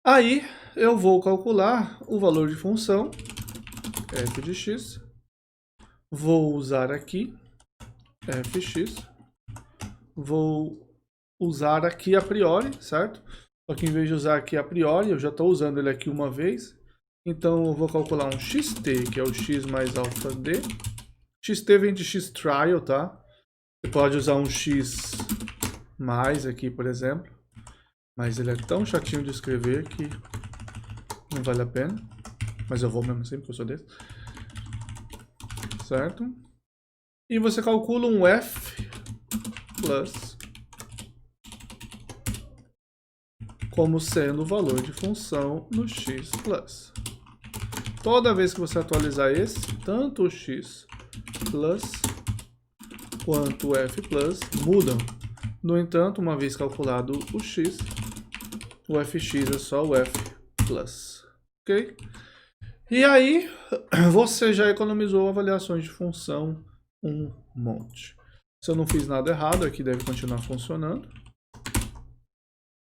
Aí eu vou calcular o valor de função, f de x, vou usar aqui fx, vou usar aqui a priori, certo? Só que em vez de usar aqui a priori, eu já estou usando ele aqui uma vez, então eu vou calcular um xt, que é o x mais alfa d. Xt vem de xtrial, tá? Você pode usar um x mais aqui, por exemplo. Mas ele é tão chatinho de escrever que não vale a pena. Mas eu vou mesmo assim, porque eu sou desse. Certo? E você calcula um f plus como sendo o valor de função no x plus. Toda vez que você atualizar esse, tanto o x plus quanto o f plus mudam. No entanto, uma vez calculado o x, o fx é só o f plus, ok? E aí, você já economizou avaliações de função um monte. Se eu não fiz nada errado, aqui deve continuar funcionando.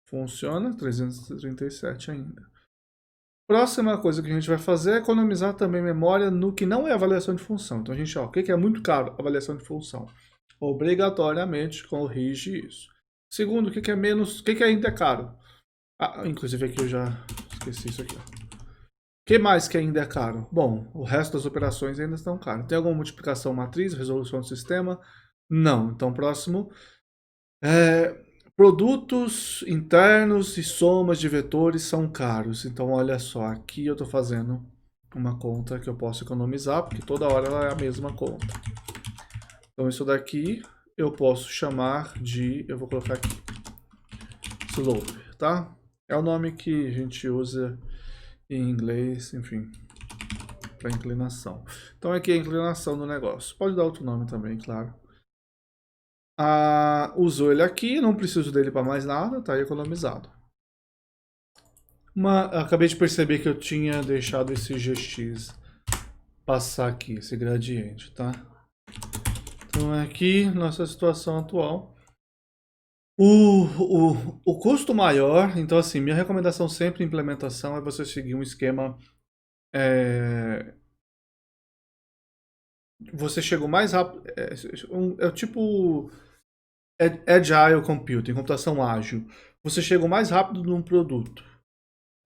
Funciona, 337 ainda. Próxima coisa que a gente vai fazer é economizar também memória no que não é avaliação de função. Então, a gente, o que é muito caro? Avaliação de função. Obrigatoriamente corrige isso. Segundo, o que é menos, o que ainda é caro? Ah, inclusive aqui eu já esqueci isso aqui. que mais que ainda é caro? Bom, o resto das operações ainda estão caras. Tem alguma multiplicação matriz, resolução do sistema? Não. Então, próximo. Produtos internos e somas de vetores são caros. Então, olha só, aqui eu estou fazendo uma conta que eu posso economizar, porque toda hora ela é a mesma conta. Então, isso daqui eu posso chamar de... Eu vou colocar aqui. Slope, tá? É o nome que a gente usa em inglês, enfim, para inclinação. Então aqui é a inclinação do negócio. Pode dar outro nome também, claro. Usou ele aqui, não preciso dele para mais nada, tá economizado. Acabei de perceber que eu tinha deixado esse GX passar aqui, esse gradiente, tá? Então aqui, nossa situação atual. O custo maior, então assim, minha recomendação sempre em implementação é você seguir um esquema. Você chega o mais rápido. É o tipo Agile Computing, computação ágil. Você chega o mais rápido num produto.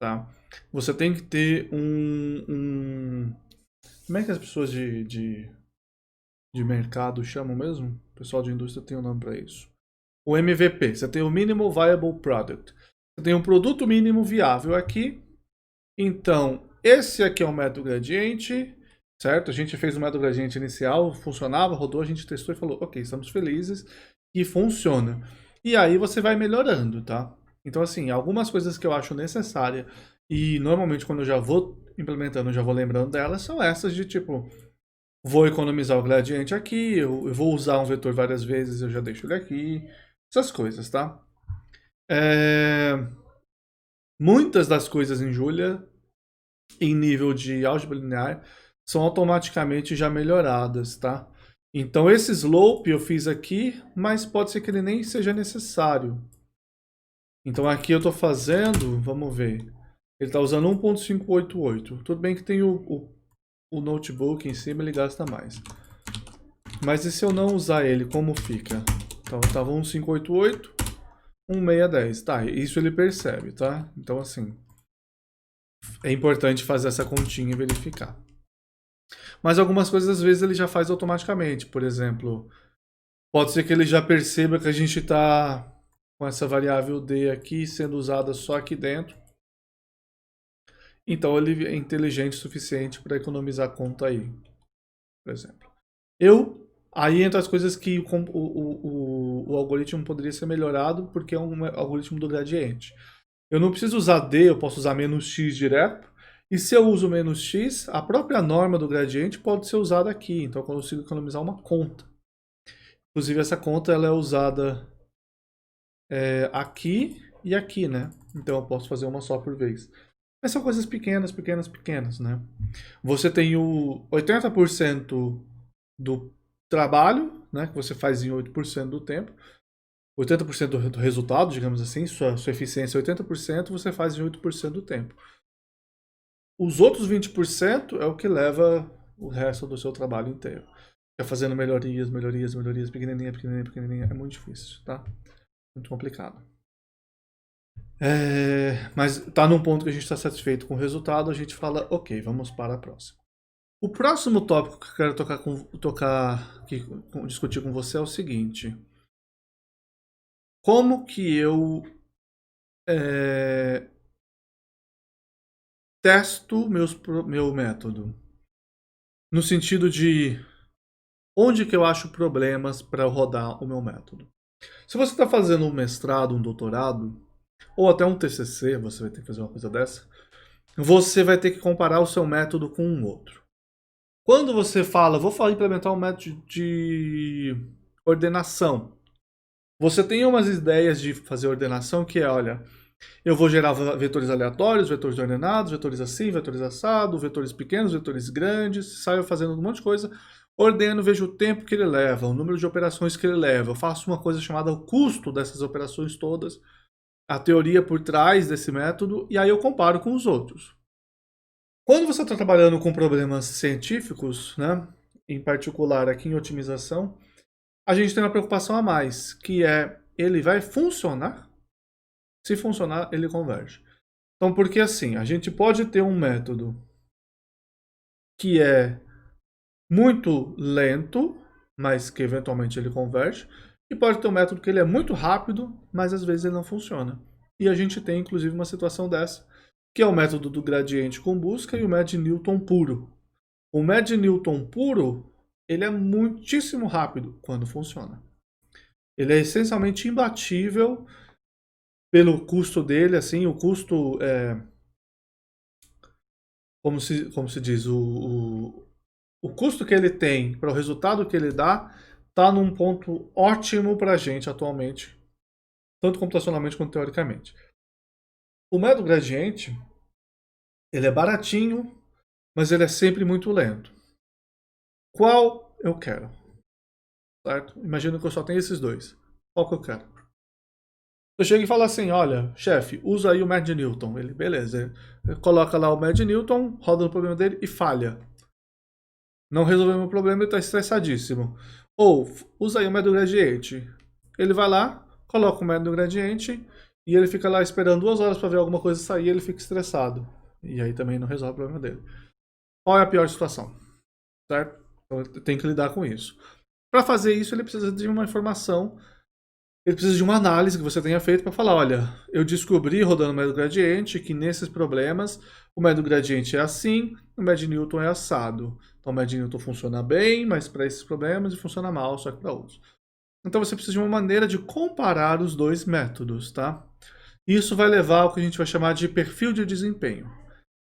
Tá? Você tem que ter como é que as pessoas de mercado chamam mesmo? O pessoal de indústria tem um nome para isso. O MVP, você tem o Minimal Viable Product. Você tem um produto mínimo viável aqui. Então, esse aqui é o método gradiente, certo? A gente fez o método gradiente inicial, funcionava, rodou, a gente testou e falou, ok, estamos felizes e funciona. E aí você vai melhorando, tá? Então, assim, algumas coisas que eu acho necessária e normalmente quando eu já vou implementando, eu já vou lembrando delas, são essas de tipo, vou economizar o gradiente aqui, eu vou usar um vetor várias vezes, eu já deixo ele aqui, essas coisas, tá? Muitas das coisas em Julia, em nível de álgebra linear, são automaticamente já melhoradas, tá? Então esse slope eu fiz aqui, mas pode ser que ele nem seja necessário. Então aqui eu estou fazendo, vamos ver, ele está usando 1.588. Tudo bem que tem o notebook em cima, ele gasta mais. Mas e se eu não usar ele, como fica? Então estava 1.588, 1.610. Tá, isso ele percebe, tá? Então assim, é importante fazer essa continha e verificar. Mas algumas coisas às vezes ele já faz automaticamente. Por exemplo, pode ser que ele já perceba que a gente está com essa variável D aqui sendo usada só aqui dentro. Então ele é inteligente o suficiente para economizar a conta aí, por exemplo. Aí entra as coisas que o algoritmo poderia ser melhorado porque é um algoritmo do gradiente. Eu não preciso usar D, eu posso usar menos x direto. E se eu uso menos x, a própria norma do gradiente pode ser usada aqui. Então eu consigo economizar uma conta. Inclusive essa conta ela é usada aqui e aqui, né? Então eu posso fazer uma só por vez. Mas são coisas pequenas, pequenas, pequenas, né? Você tem o 80% do trabalho, né? Que você faz em 8% do tempo. 80% do resultado, digamos assim, sua eficiência é 80%, você faz em 8% do tempo. Os outros 20% é o que leva o resto do seu trabalho inteiro. Fica fazendo melhorias, melhorias, melhorias, pequenininha, pequenininha, pequenininha. É muito difícil, tá? Muito complicado. Mas tá num ponto que a gente está satisfeito com o resultado, a gente fala, ok, vamos para a próxima. O próximo tópico que eu quero discutir com você é o seguinte. Como que eu testo meu método? No sentido de onde que eu acho problemas para rodar o meu método. Se você está fazendo um mestrado, um doutorado, ou até um TCC, você vai ter que fazer uma coisa dessa, você vai ter que comparar o seu método com um outro. Quando você fala, implementar um método de ordenação, você tem umas ideias de fazer ordenação que é, olha, eu vou gerar vetores aleatórios, vetores ordenados, vetores assim, vetores assado, vetores pequenos, vetores grandes, saio fazendo um monte de coisa, ordeno, vejo o tempo que ele leva, o número de operações que ele leva, eu faço uma coisa chamada o custo dessas operações todas, a teoria por trás desse método, e aí eu comparo com os outros. Quando você está trabalhando com problemas científicos, né, em particular aqui em otimização, a gente tem uma preocupação a mais, que é, ele vai funcionar? Se funcionar, ele converge. Então, porque assim, a gente pode ter um método que é muito lento, mas que eventualmente ele converte, e pode ter um método que ele é muito rápido, mas às vezes ele não funciona. E a gente tem inclusive uma situação dessa, que é o método do gradiente com busca e o método de Newton puro. O método de Newton puro, ele é muitíssimo rápido quando funciona. Ele é essencialmente imbatível pelo custo dele, assim, o custo é, como se diz, o custo que ele tem para o resultado que ele dá está num ponto ótimo para a gente atualmente, tanto computacionalmente quanto teoricamente. O método gradiente, ele é baratinho, mas ele é sempre muito lento. Qual eu quero? Certo? Imagino que eu só tenho esses dois. Qual que eu quero? Eu chego e falo assim, olha, chefe, usa aí o Mad Newton. Ele, beleza. Ele coloca lá o Mad Newton, roda no problema dele e falha. Não resolveu meu problema e está estressadíssimo. Ou, usa aí o método gradiente. Ele vai lá, coloca o método gradiente e ele fica lá esperando 2 horas para ver alguma coisa sair e ele fica estressado. E aí também não resolve o problema dele. Qual é a pior situação? Certo? Então tem que lidar com isso. Para fazer isso, ele precisa de uma informação, ele precisa de uma análise que você tenha feito para falar, olha, eu descobri rodando o método gradiente que nesses problemas o método gradiente é assim, o método Newton é assado. Então o método Newton funciona bem, mas para esses problemas e funciona mal, só que para outros. Então você precisa de uma maneira de comparar os dois métodos, tá? Isso vai levar ao que a gente vai chamar de perfil de desempenho.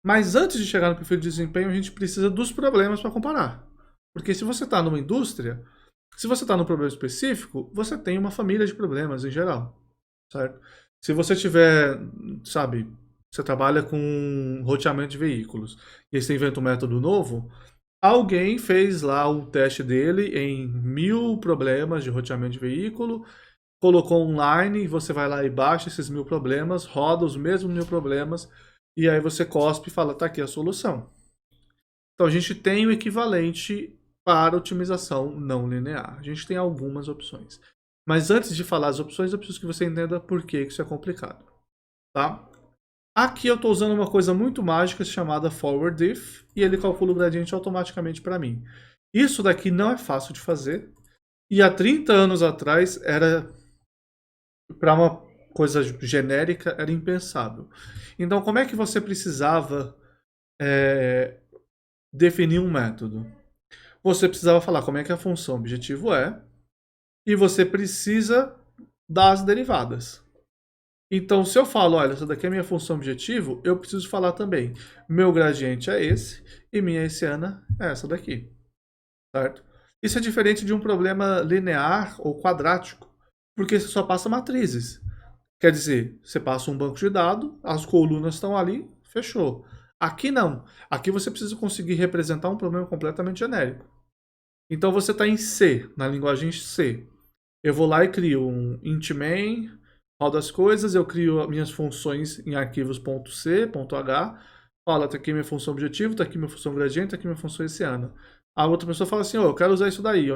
Mas antes de chegar no perfil de desempenho, a gente precisa dos problemas para comparar. Porque se você está numa indústria, se você está num problema específico, você tem uma família de problemas em geral, certo? Se você tiver, sabe, você trabalha com roteamento de veículos e aí você inventa um método novo, alguém fez lá o teste dele em 1000 problemas de roteamento de veículo, colocou online, você vai lá e baixa esses 1000 problemas, roda os mesmos 1000 problemas e aí você cospe e fala, tá aqui a solução. Então a gente tem o equivalente para otimização não linear. A gente tem algumas opções. Mas antes de falar as opções, eu preciso que você entenda por que isso é complicado. Tá? Aqui eu estou usando uma coisa muito mágica chamada Forward Diff e ele calcula o gradiente automaticamente para mim. Isso daqui não é fácil de fazer e há 30 anos atrás era, para uma coisa genérica, era impensável. Então como é que você precisava definir um método? Você precisava falar como é que a função objetivo é e você precisa das derivadas. Então, se eu falo, olha, essa daqui é a minha função objetivo, eu preciso falar também, meu gradiente é esse e minha hessiana é essa daqui, certo? Isso é diferente de um problema linear ou quadrático, porque você só passa matrizes. Quer dizer, você passa um banco de dados, as colunas estão ali, fechou. Aqui não. Aqui você precisa conseguir representar um problema completamente genérico. Então você está em C, na linguagem C. Eu vou lá e crio um int main, rodo as coisas, eu crio minhas funções em arquivos .c, .h, fala, tá aqui minha função objetivo, tá aqui minha função gradiente, tá aqui minha função hessiana. A outra pessoa fala assim, oh, eu quero usar isso daí.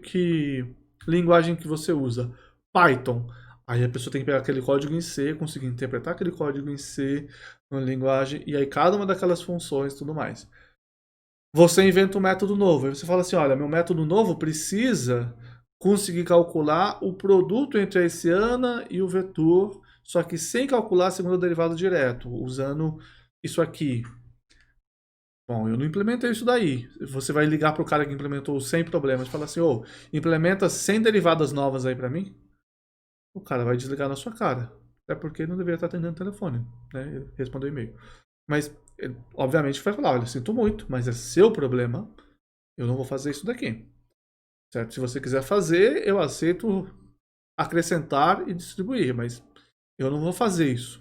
Que linguagem que você usa? Python. Aí a pessoa tem que pegar aquele código em C, conseguir interpretar aquele código em C, na linguagem, e aí cada uma daquelas funções e tudo mais. Você inventa um método novo. Aí você fala assim, olha, meu método novo precisa conseguir calcular o produto entre a hessiana e o vetor, só que sem calcular a segunda derivada direto, usando isso aqui. Bom, eu não implementei isso daí. Você vai ligar para o cara que implementou sem problemas e falar assim, ô, implementa 100 derivadas novas aí para mim. O cara vai desligar na sua cara. Até porque ele não deveria estar atendendo o telefone, né? Ele respondeu e-mail. Mas, obviamente, vai falar, olha, sinto muito, mas é seu problema, eu não vou fazer isso daqui. Certo? Se você quiser fazer, eu aceito acrescentar e distribuir, mas eu não vou fazer isso.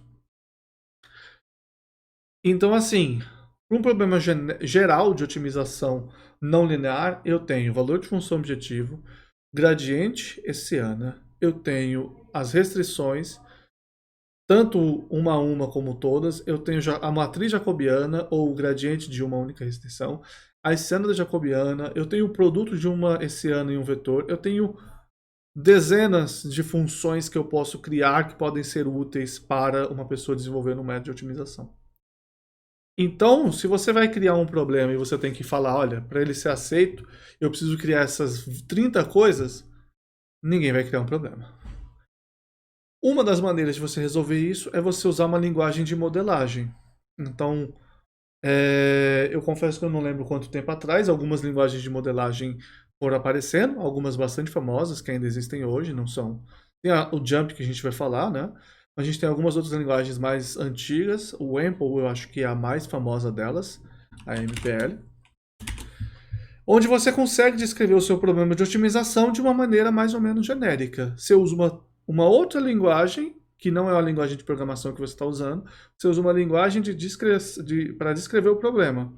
Então, assim, para um problema geral de otimização não linear, eu tenho valor de função objetivo, gradiente hessiana, eu tenho as restrições, tanto uma a uma como todas, eu tenho a matriz jacobiana ou o gradiente de uma única restrição, a hessiana da jacobiana, eu tenho o produto de uma hessiana e um vetor, eu tenho dezenas de funções que eu posso criar que podem ser úteis para uma pessoa desenvolver um método de otimização. Então, se você vai criar um problema e você tem que falar, olha, para ele ser aceito, eu preciso criar essas 30 coisas, ninguém vai criar um problema. Uma das maneiras de você resolver isso é você usar uma linguagem de modelagem. Então, eu confesso que eu não lembro quanto tempo atrás, algumas linguagens de modelagem foram aparecendo, algumas bastante famosas, que ainda existem hoje, não são... Tem o Jump, que a gente vai falar, né? A gente tem algumas outras linguagens mais antigas, o Ample eu acho que é a mais famosa delas, a MPL, onde você consegue descrever o seu problema de otimização de uma maneira mais ou menos genérica. Você usa uma outra linguagem, que não é a linguagem de programação que você está usando, você usa uma linguagem para descrever o problema.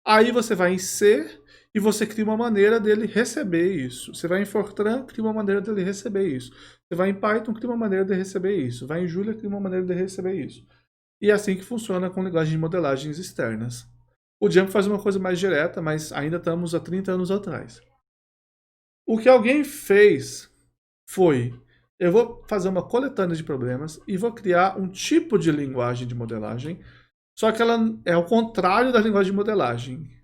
Aí você vai em C e você cria uma maneira dele receber isso. Você vai em Fortran, cria uma maneira dele receber isso. Você vai em Python, cria uma maneira de receber isso. Vai em Julia, cria uma maneira de receber isso. E é assim que funciona com linguagens de modelagens externas. O Jump faz uma coisa mais direta, mas ainda estamos há 30 anos atrás. O que alguém fez foi, eu vou fazer uma coletânea de problemas e vou criar um tipo de linguagem de modelagem, só que ela é ao contrário da linguagem de modelagem.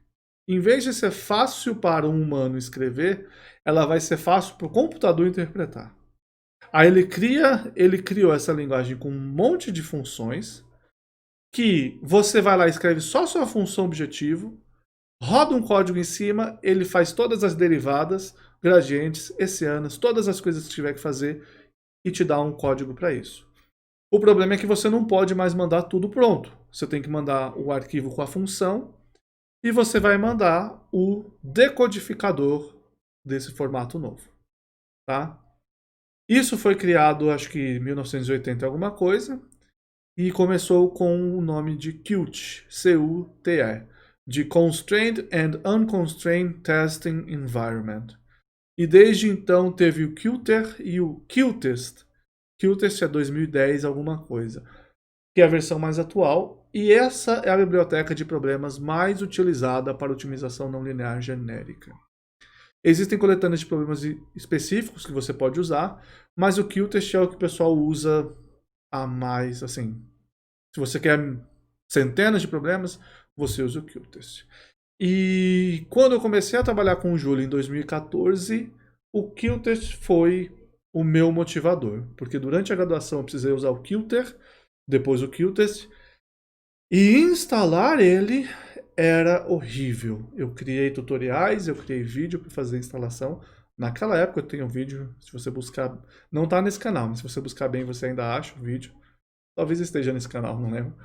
Em vez de ser fácil para um humano escrever, ela vai ser fácil para o computador interpretar. Aí ele criou essa linguagem com um monte de funções, que você vai lá e escreve só sua função objetivo, roda um código em cima, ele faz todas as derivadas, gradientes, hessianas, todas as coisas que tiver que fazer e te dá um código para isso. O problema é que você não pode mais mandar tudo pronto. Você tem que mandar o arquivo com a função e você vai mandar o decodificador desse formato novo, tá? Isso foi criado, acho que em 1980 alguma coisa, e começou com o nome de Qt, C-U-T-E, de Constrained and Unconstrained Testing Environment. E desde então teve o Qter e o Qtest. Qtest é 2010 alguma coisa, que é a versão mais atual, e essa é a biblioteca de problemas mais utilizada para otimização não linear genérica. Existem coletâneas de problemas específicos que você pode usar, mas o Qtest é o que o pessoal usa a mais, assim. Se você quer centenas de problemas, você usa o Qtest. E quando eu comecei a trabalhar com o Julia em 2014, o Qtest foi o meu motivador, porque durante a graduação eu precisei usar o Qter, depois o Qtest, e instalar ele era horrível. Eu criei tutoriais, eu criei vídeo para fazer a instalação. Naquela época eu tenho um vídeo, se você buscar, não está nesse canal, mas se você buscar bem você ainda acha o vídeo. Talvez esteja nesse canal, não lembro.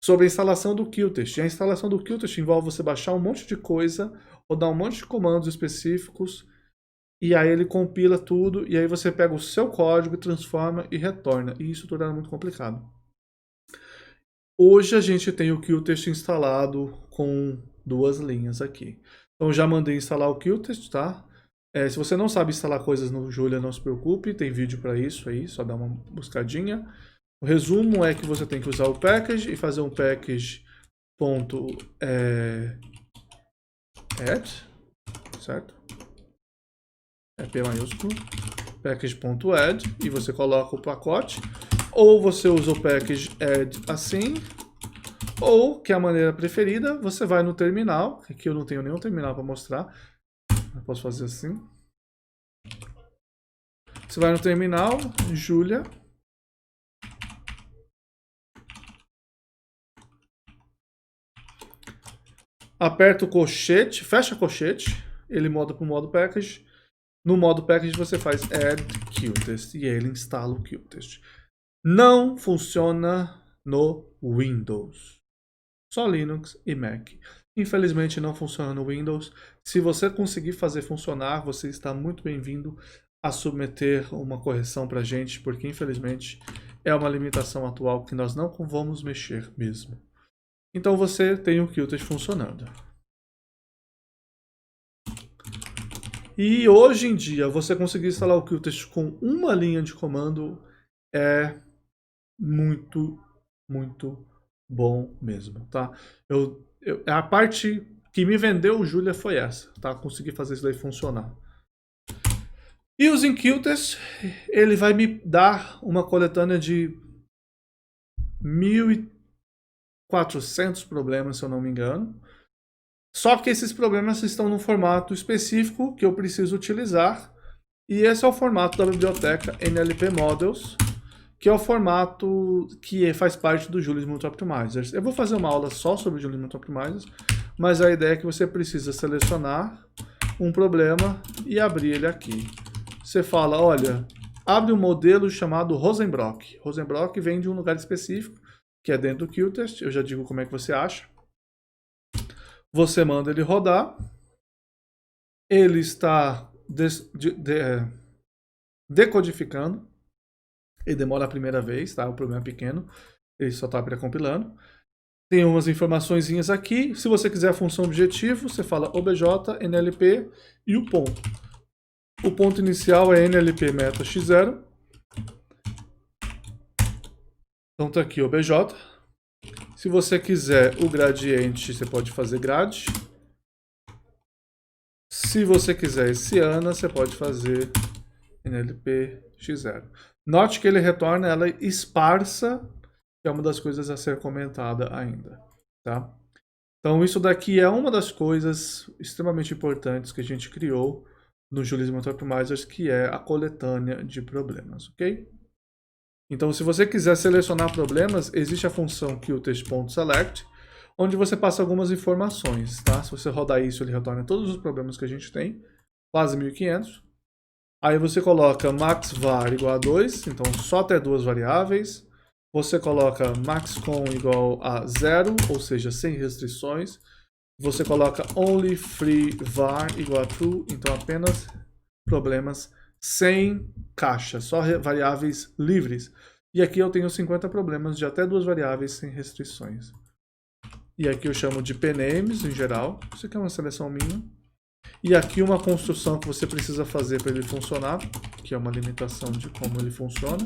Sobre a instalação do Qtest. E a instalação do Qtest envolve você baixar um monte de coisa, rodar um monte de comandos específicos, e aí ele compila tudo, e aí você pega o seu código, transforma e retorna. E isso tudo era muito complicado. Hoje a gente tem o Qtest instalado com duas linhas aqui. Então já mandei instalar o Qtest, tá? Se você não sabe instalar coisas no Julia, não se preocupe, tem vídeo para isso aí, só dá uma buscadinha. O resumo é que você tem que usar o package e fazer um package add, certo? É P maiúsculo, package.add, e você coloca o pacote, ou você usa o package add assim, ou, que é a maneira preferida, você vai no terminal, aqui eu não tenho nenhum terminal para mostrar, eu posso fazer assim. Você vai no terminal, Julia, aperta o colchete, fecha colchete, ele muda para o modo package. No modo package você faz add Qtest e ele instala o Qtest. Não funciona no Windows, só Linux e Mac. Infelizmente não funciona no Windows. Se você conseguir fazer funcionar, você está muito bem-vindo a submeter uma correção para a gente, porque infelizmente é uma limitação atual que nós não vamos mexer mesmo. Então você tem o Qtest funcionando. E hoje em dia, você conseguir instalar o Qtest com uma linha de comando é muito, muito bom mesmo, tá? A parte que me vendeu o Julia foi essa, tá? Consegui fazer isso daí funcionar. E using Qtest, ele vai me dar uma coletânea de 400 problemas, se eu não me engano. Só que esses problemas estão num formato específico que eu preciso utilizar. E esse é o formato da biblioteca NLP Models, que é o formato que faz parte do Julius Multi-Optimizers. Eu vou fazer uma aula só sobre o Julius Multi-Optimizers, mas a ideia é que você precisa selecionar um problema e abrir ele aqui. Você fala, olha, abre um modelo chamado Rosenbrock. Rosenbrock vem de um lugar específico, que é dentro do Qtest. Eu já digo como é que você acha. Você manda ele rodar. Ele está decodificando. Ele demora a primeira vez, tá? O problema é pequeno. Ele só está pré-compilando. Tem umas informaçõezinhas aqui. Se você quiser a função objetivo, você fala obj, nlp e o ponto. O ponto inicial é nlp meta x0. Então tá aqui obj. Se você quiser o gradiente, você pode fazer grad. Se você quiser esse ANA, você pode fazer nlp x0. Note que ele retorna ela esparsa, que é uma das coisas a ser comentada ainda, tá? Então isso daqui é uma das coisas extremamente importantes que a gente criou no Julius Multi-Optimizers, que é a coletânea de problemas, ok? Então se você quiser selecionar problemas, existe a função Qtest.select, onde você passa algumas informações, tá? Se você rodar isso, ele retorna todos os problemas que a gente tem, quase 1500. Aí você coloca maxVar igual a 2, então só até duas variáveis. Você coloca maxCon igual a 0, ou seja, sem restrições. Você coloca onlyFreeVar igual a true, então apenas problemas sem caixa, só variáveis livres. E aqui eu tenho 50 problemas de até duas variáveis sem restrições. E aqui eu chamo de pnames em geral. Isso aqui é uma seleção minha. E aqui uma construção que você precisa fazer para ele funcionar, que é uma limitação de como ele funciona,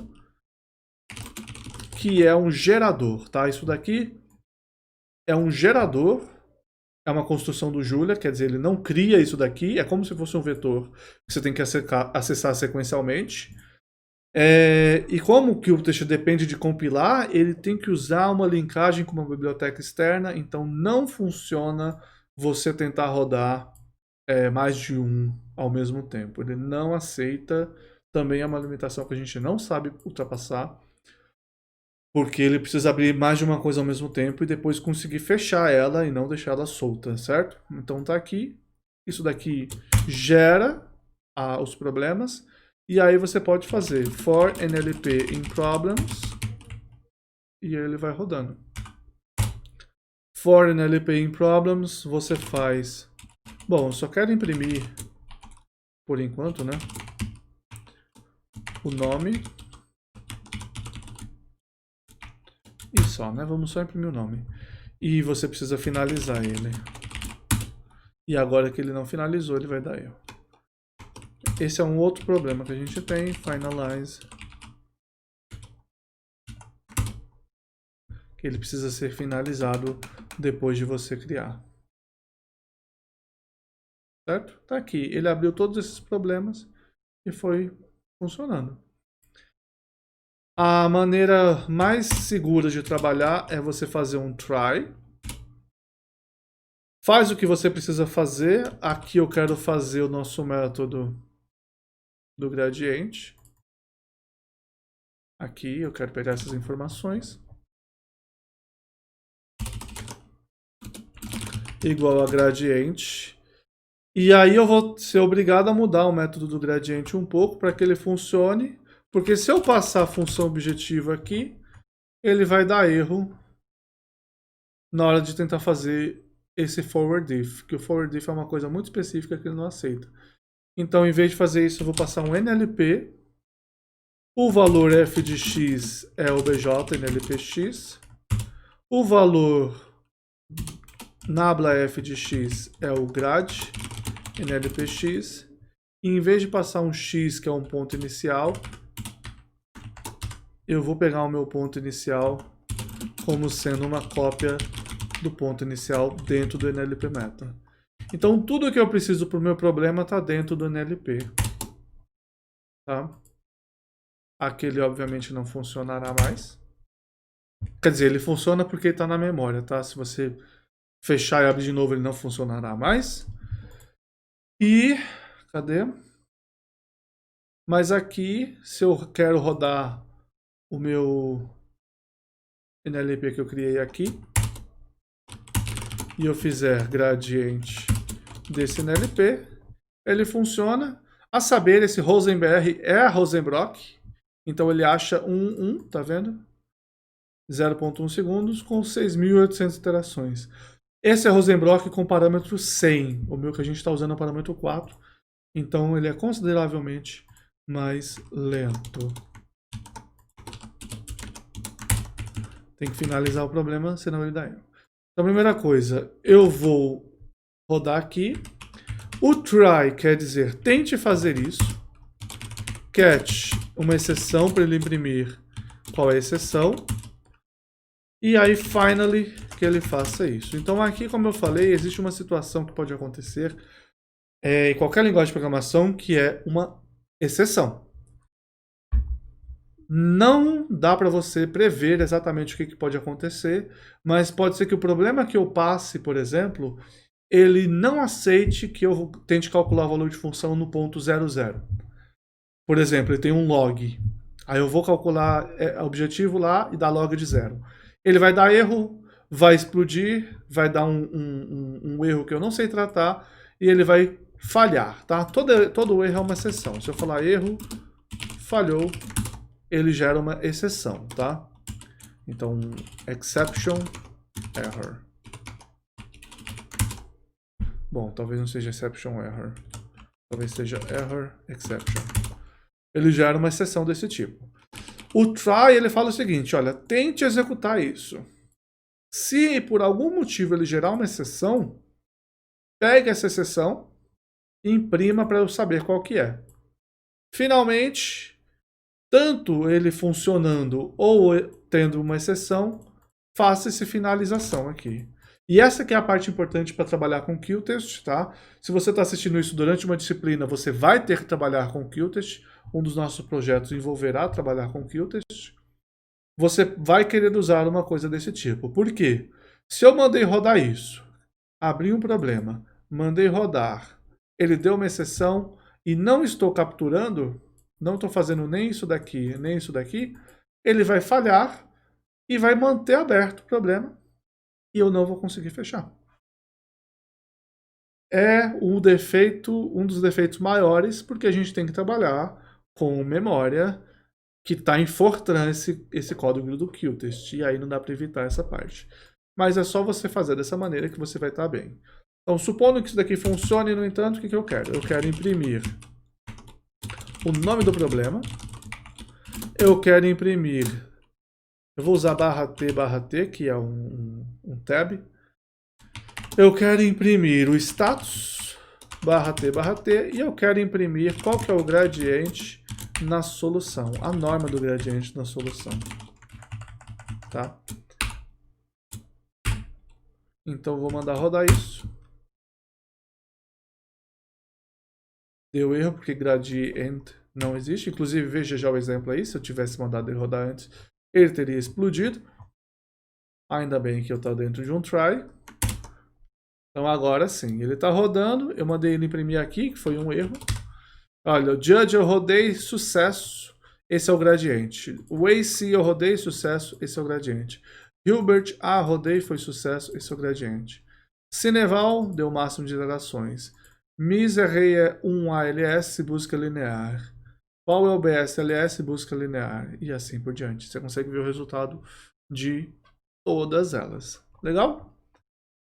que é um gerador, tá? Isso daqui é um gerador, é uma construção do Julia, quer dizer, ele não cria isso daqui, é como se fosse um vetor que você tem que acessar sequencialmente. E como o Qtest depende de compilar, ele tem que usar uma linkagem com uma biblioteca externa, então não funciona você tentar rodar mais de um ao mesmo tempo. Ele não aceita, também é uma limitação que a gente não sabe ultrapassar, porque ele precisa abrir mais de uma coisa ao mesmo tempo e depois conseguir fechar ela e não deixar ela solta, certo? Então tá aqui, isso daqui gera os problemas, e aí você pode fazer for nlp in problems, e aí ele vai rodando. For nlp in problems, você faz... Bom, eu só quero imprimir, por enquanto, né, o nome. E só, né? Vamos só imprimir o nome. E você precisa finalizar ele. E agora que ele não finalizou, ele vai dar erro. Esse é um outro problema que a gente tem. Finalize. Que ele precisa ser finalizado depois de você criar. Certo? Tá aqui. Ele abriu todos esses problemas e foi funcionando. A maneira mais segura de trabalhar é você fazer um try. Faz o que você precisa fazer. Aqui eu quero fazer o nosso método do gradiente. Aqui eu quero pegar essas informações. Igual a gradiente. E aí eu vou ser obrigado a mudar o método do gradiente um pouco para que ele funcione. Porque se eu passar a função objetiva aqui, ele vai dar erro na hora de tentar fazer esse forward if. Que o forward if é uma coisa muito específica que ele não aceita. Então, em vez de fazer isso, eu vou passar um NLP. O valor f de x é obj nlpx. O valor nabla f de x é o grad nlpx. E em vez de passar um x, que é um ponto inicial, eu vou pegar o meu ponto inicial como sendo uma cópia do ponto inicial dentro do NLP Meta. Então, tudo que eu preciso para o meu problema está dentro do NLP. Tá? Aquele, obviamente, não funcionará mais. Quer dizer, ele funciona porque ele está na memória, tá? Se você fechar e abrir de novo, ele não funcionará mais. E... cadê? Mas aqui, se eu quero rodar o meu NLP que eu criei aqui, e eu fizer gradiente desse NLP, ele funciona. A saber, esse Rosenberg é a Rosenbrock, então ele acha 1, tá vendo? 0.1 segundos com 6.800 iterações. Esse é Rosenbrock com parâmetro 100, o meu que a gente está usando é o parâmetro 4, então ele é consideravelmente mais lento. Tem que finalizar o problema, senão ele dá erro. Então, a primeira coisa, eu vou rodar aqui. O try quer dizer tente fazer isso. Catch, uma exceção para ele imprimir qual é a exceção. E aí, finally, que ele faça isso. Então, aqui, como eu falei, existe uma situação que pode acontecer em qualquer linguagem de programação que é uma exceção. Não dá para você prever exatamente o que pode acontecer, mas pode ser que o problema que eu passe, por exemplo, ele não aceite que eu tente calcular o valor de função no ponto 00. Por exemplo, ele tem um log. Aí eu vou calcular o objetivo lá e dar log de 0. Ele vai dar erro, vai explodir, vai dar um erro que eu não sei tratar e ele vai falhar, tá? Todo erro é uma exceção. Se eu falar erro, falhou, ele gera uma exceção, tá? Então, exception, error. Bom, talvez não seja exception, error. Talvez seja error, exception. Ele gera uma exceção desse tipo. O try, ele fala o seguinte, olha, tente executar isso. Se por algum motivo ele gerar uma exceção, pegue essa exceção e imprima para eu saber qual que é. Finalmente, tanto ele funcionando ou tendo uma exceção, faça essa finalização aqui. E essa que é a parte importante para trabalhar com Qtest, tá? Se você está assistindo isso durante uma disciplina, você vai ter que trabalhar com Qtest. Um dos nossos projetos envolverá trabalhar com Qtest. Você vai querer usar uma coisa desse tipo. Por quê? Se eu mandei rodar isso, abri um problema, mandei rodar, ele deu uma exceção e não estou capturando, não estou fazendo nem isso daqui, nem isso daqui, ele vai falhar e vai manter aberto o problema e eu não vou conseguir fechar. É um dos defeitos maiores, porque a gente tem que trabalhar com memória que está em Fortran esse código do Qtest, e aí não dá para evitar essa parte. Mas é só você fazer dessa maneira que você vai estar bem. Então, supondo que isso daqui funcione, no entanto, o que eu quero? Eu quero imprimir o nome do problema. Eu quero imprimir... eu vou usar /t, que é um tab. Eu quero imprimir o status, /t, e eu quero imprimir qual que é o gradiente na solução, a norma do gradiente na solução. Tá? Então, eu vou mandar rodar isso. Deu erro porque gradiente não existe. Inclusive, veja já o exemplo aí. Se eu tivesse mandado ele rodar antes, ele teria explodido. Ainda bem que eu estou dentro de um try. Então, agora sim. Ele está rodando. Eu mandei ele imprimir aqui, que foi um erro. Olha, o Judge eu rodei, sucesso. Esse é o gradiente. O AC eu rodei, sucesso. Esse é o gradiente. Hilbert A rodei, foi sucesso. Esse é o gradiente. Cineval deu o máximo de iterações. Miserrey é 1ALS, busca linear. Qual é o BSLS, busca linear. E assim por diante. Você consegue ver o resultado de todas elas. Legal?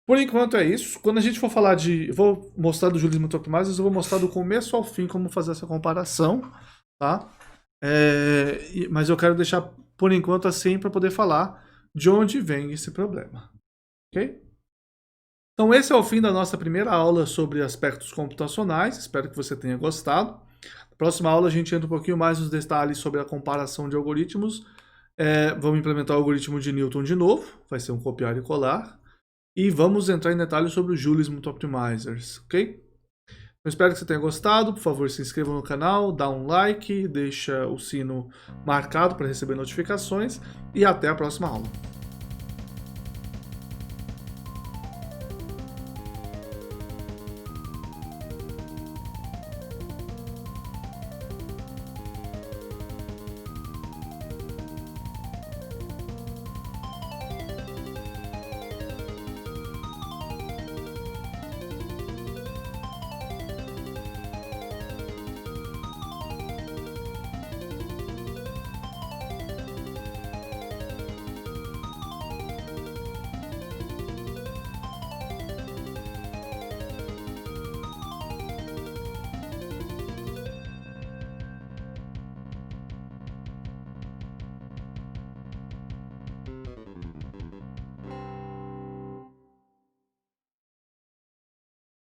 Por enquanto é isso. Quando a gente for falar de... eu vou mostrar do Julius Muito Optimizers, eu vou mostrar do começo ao fim como fazer essa comparação. Tá? Mas eu quero deixar por enquanto assim para poder falar de onde vem esse problema. Ok? Então esse é o fim da nossa primeira aula sobre aspectos computacionais, espero que você tenha gostado. Na próxima aula a gente entra um pouquinho mais nos detalhes sobre a comparação de algoritmos. Vamos implementar o algoritmo de Newton de novo, vai ser um copiar e colar. E vamos entrar em detalhes sobre o Julius Muito Optimizers, ok? Eu espero que você tenha gostado. Por favor, se inscreva no canal, dá um like, deixa o sino marcado para receber notificações e até a próxima aula.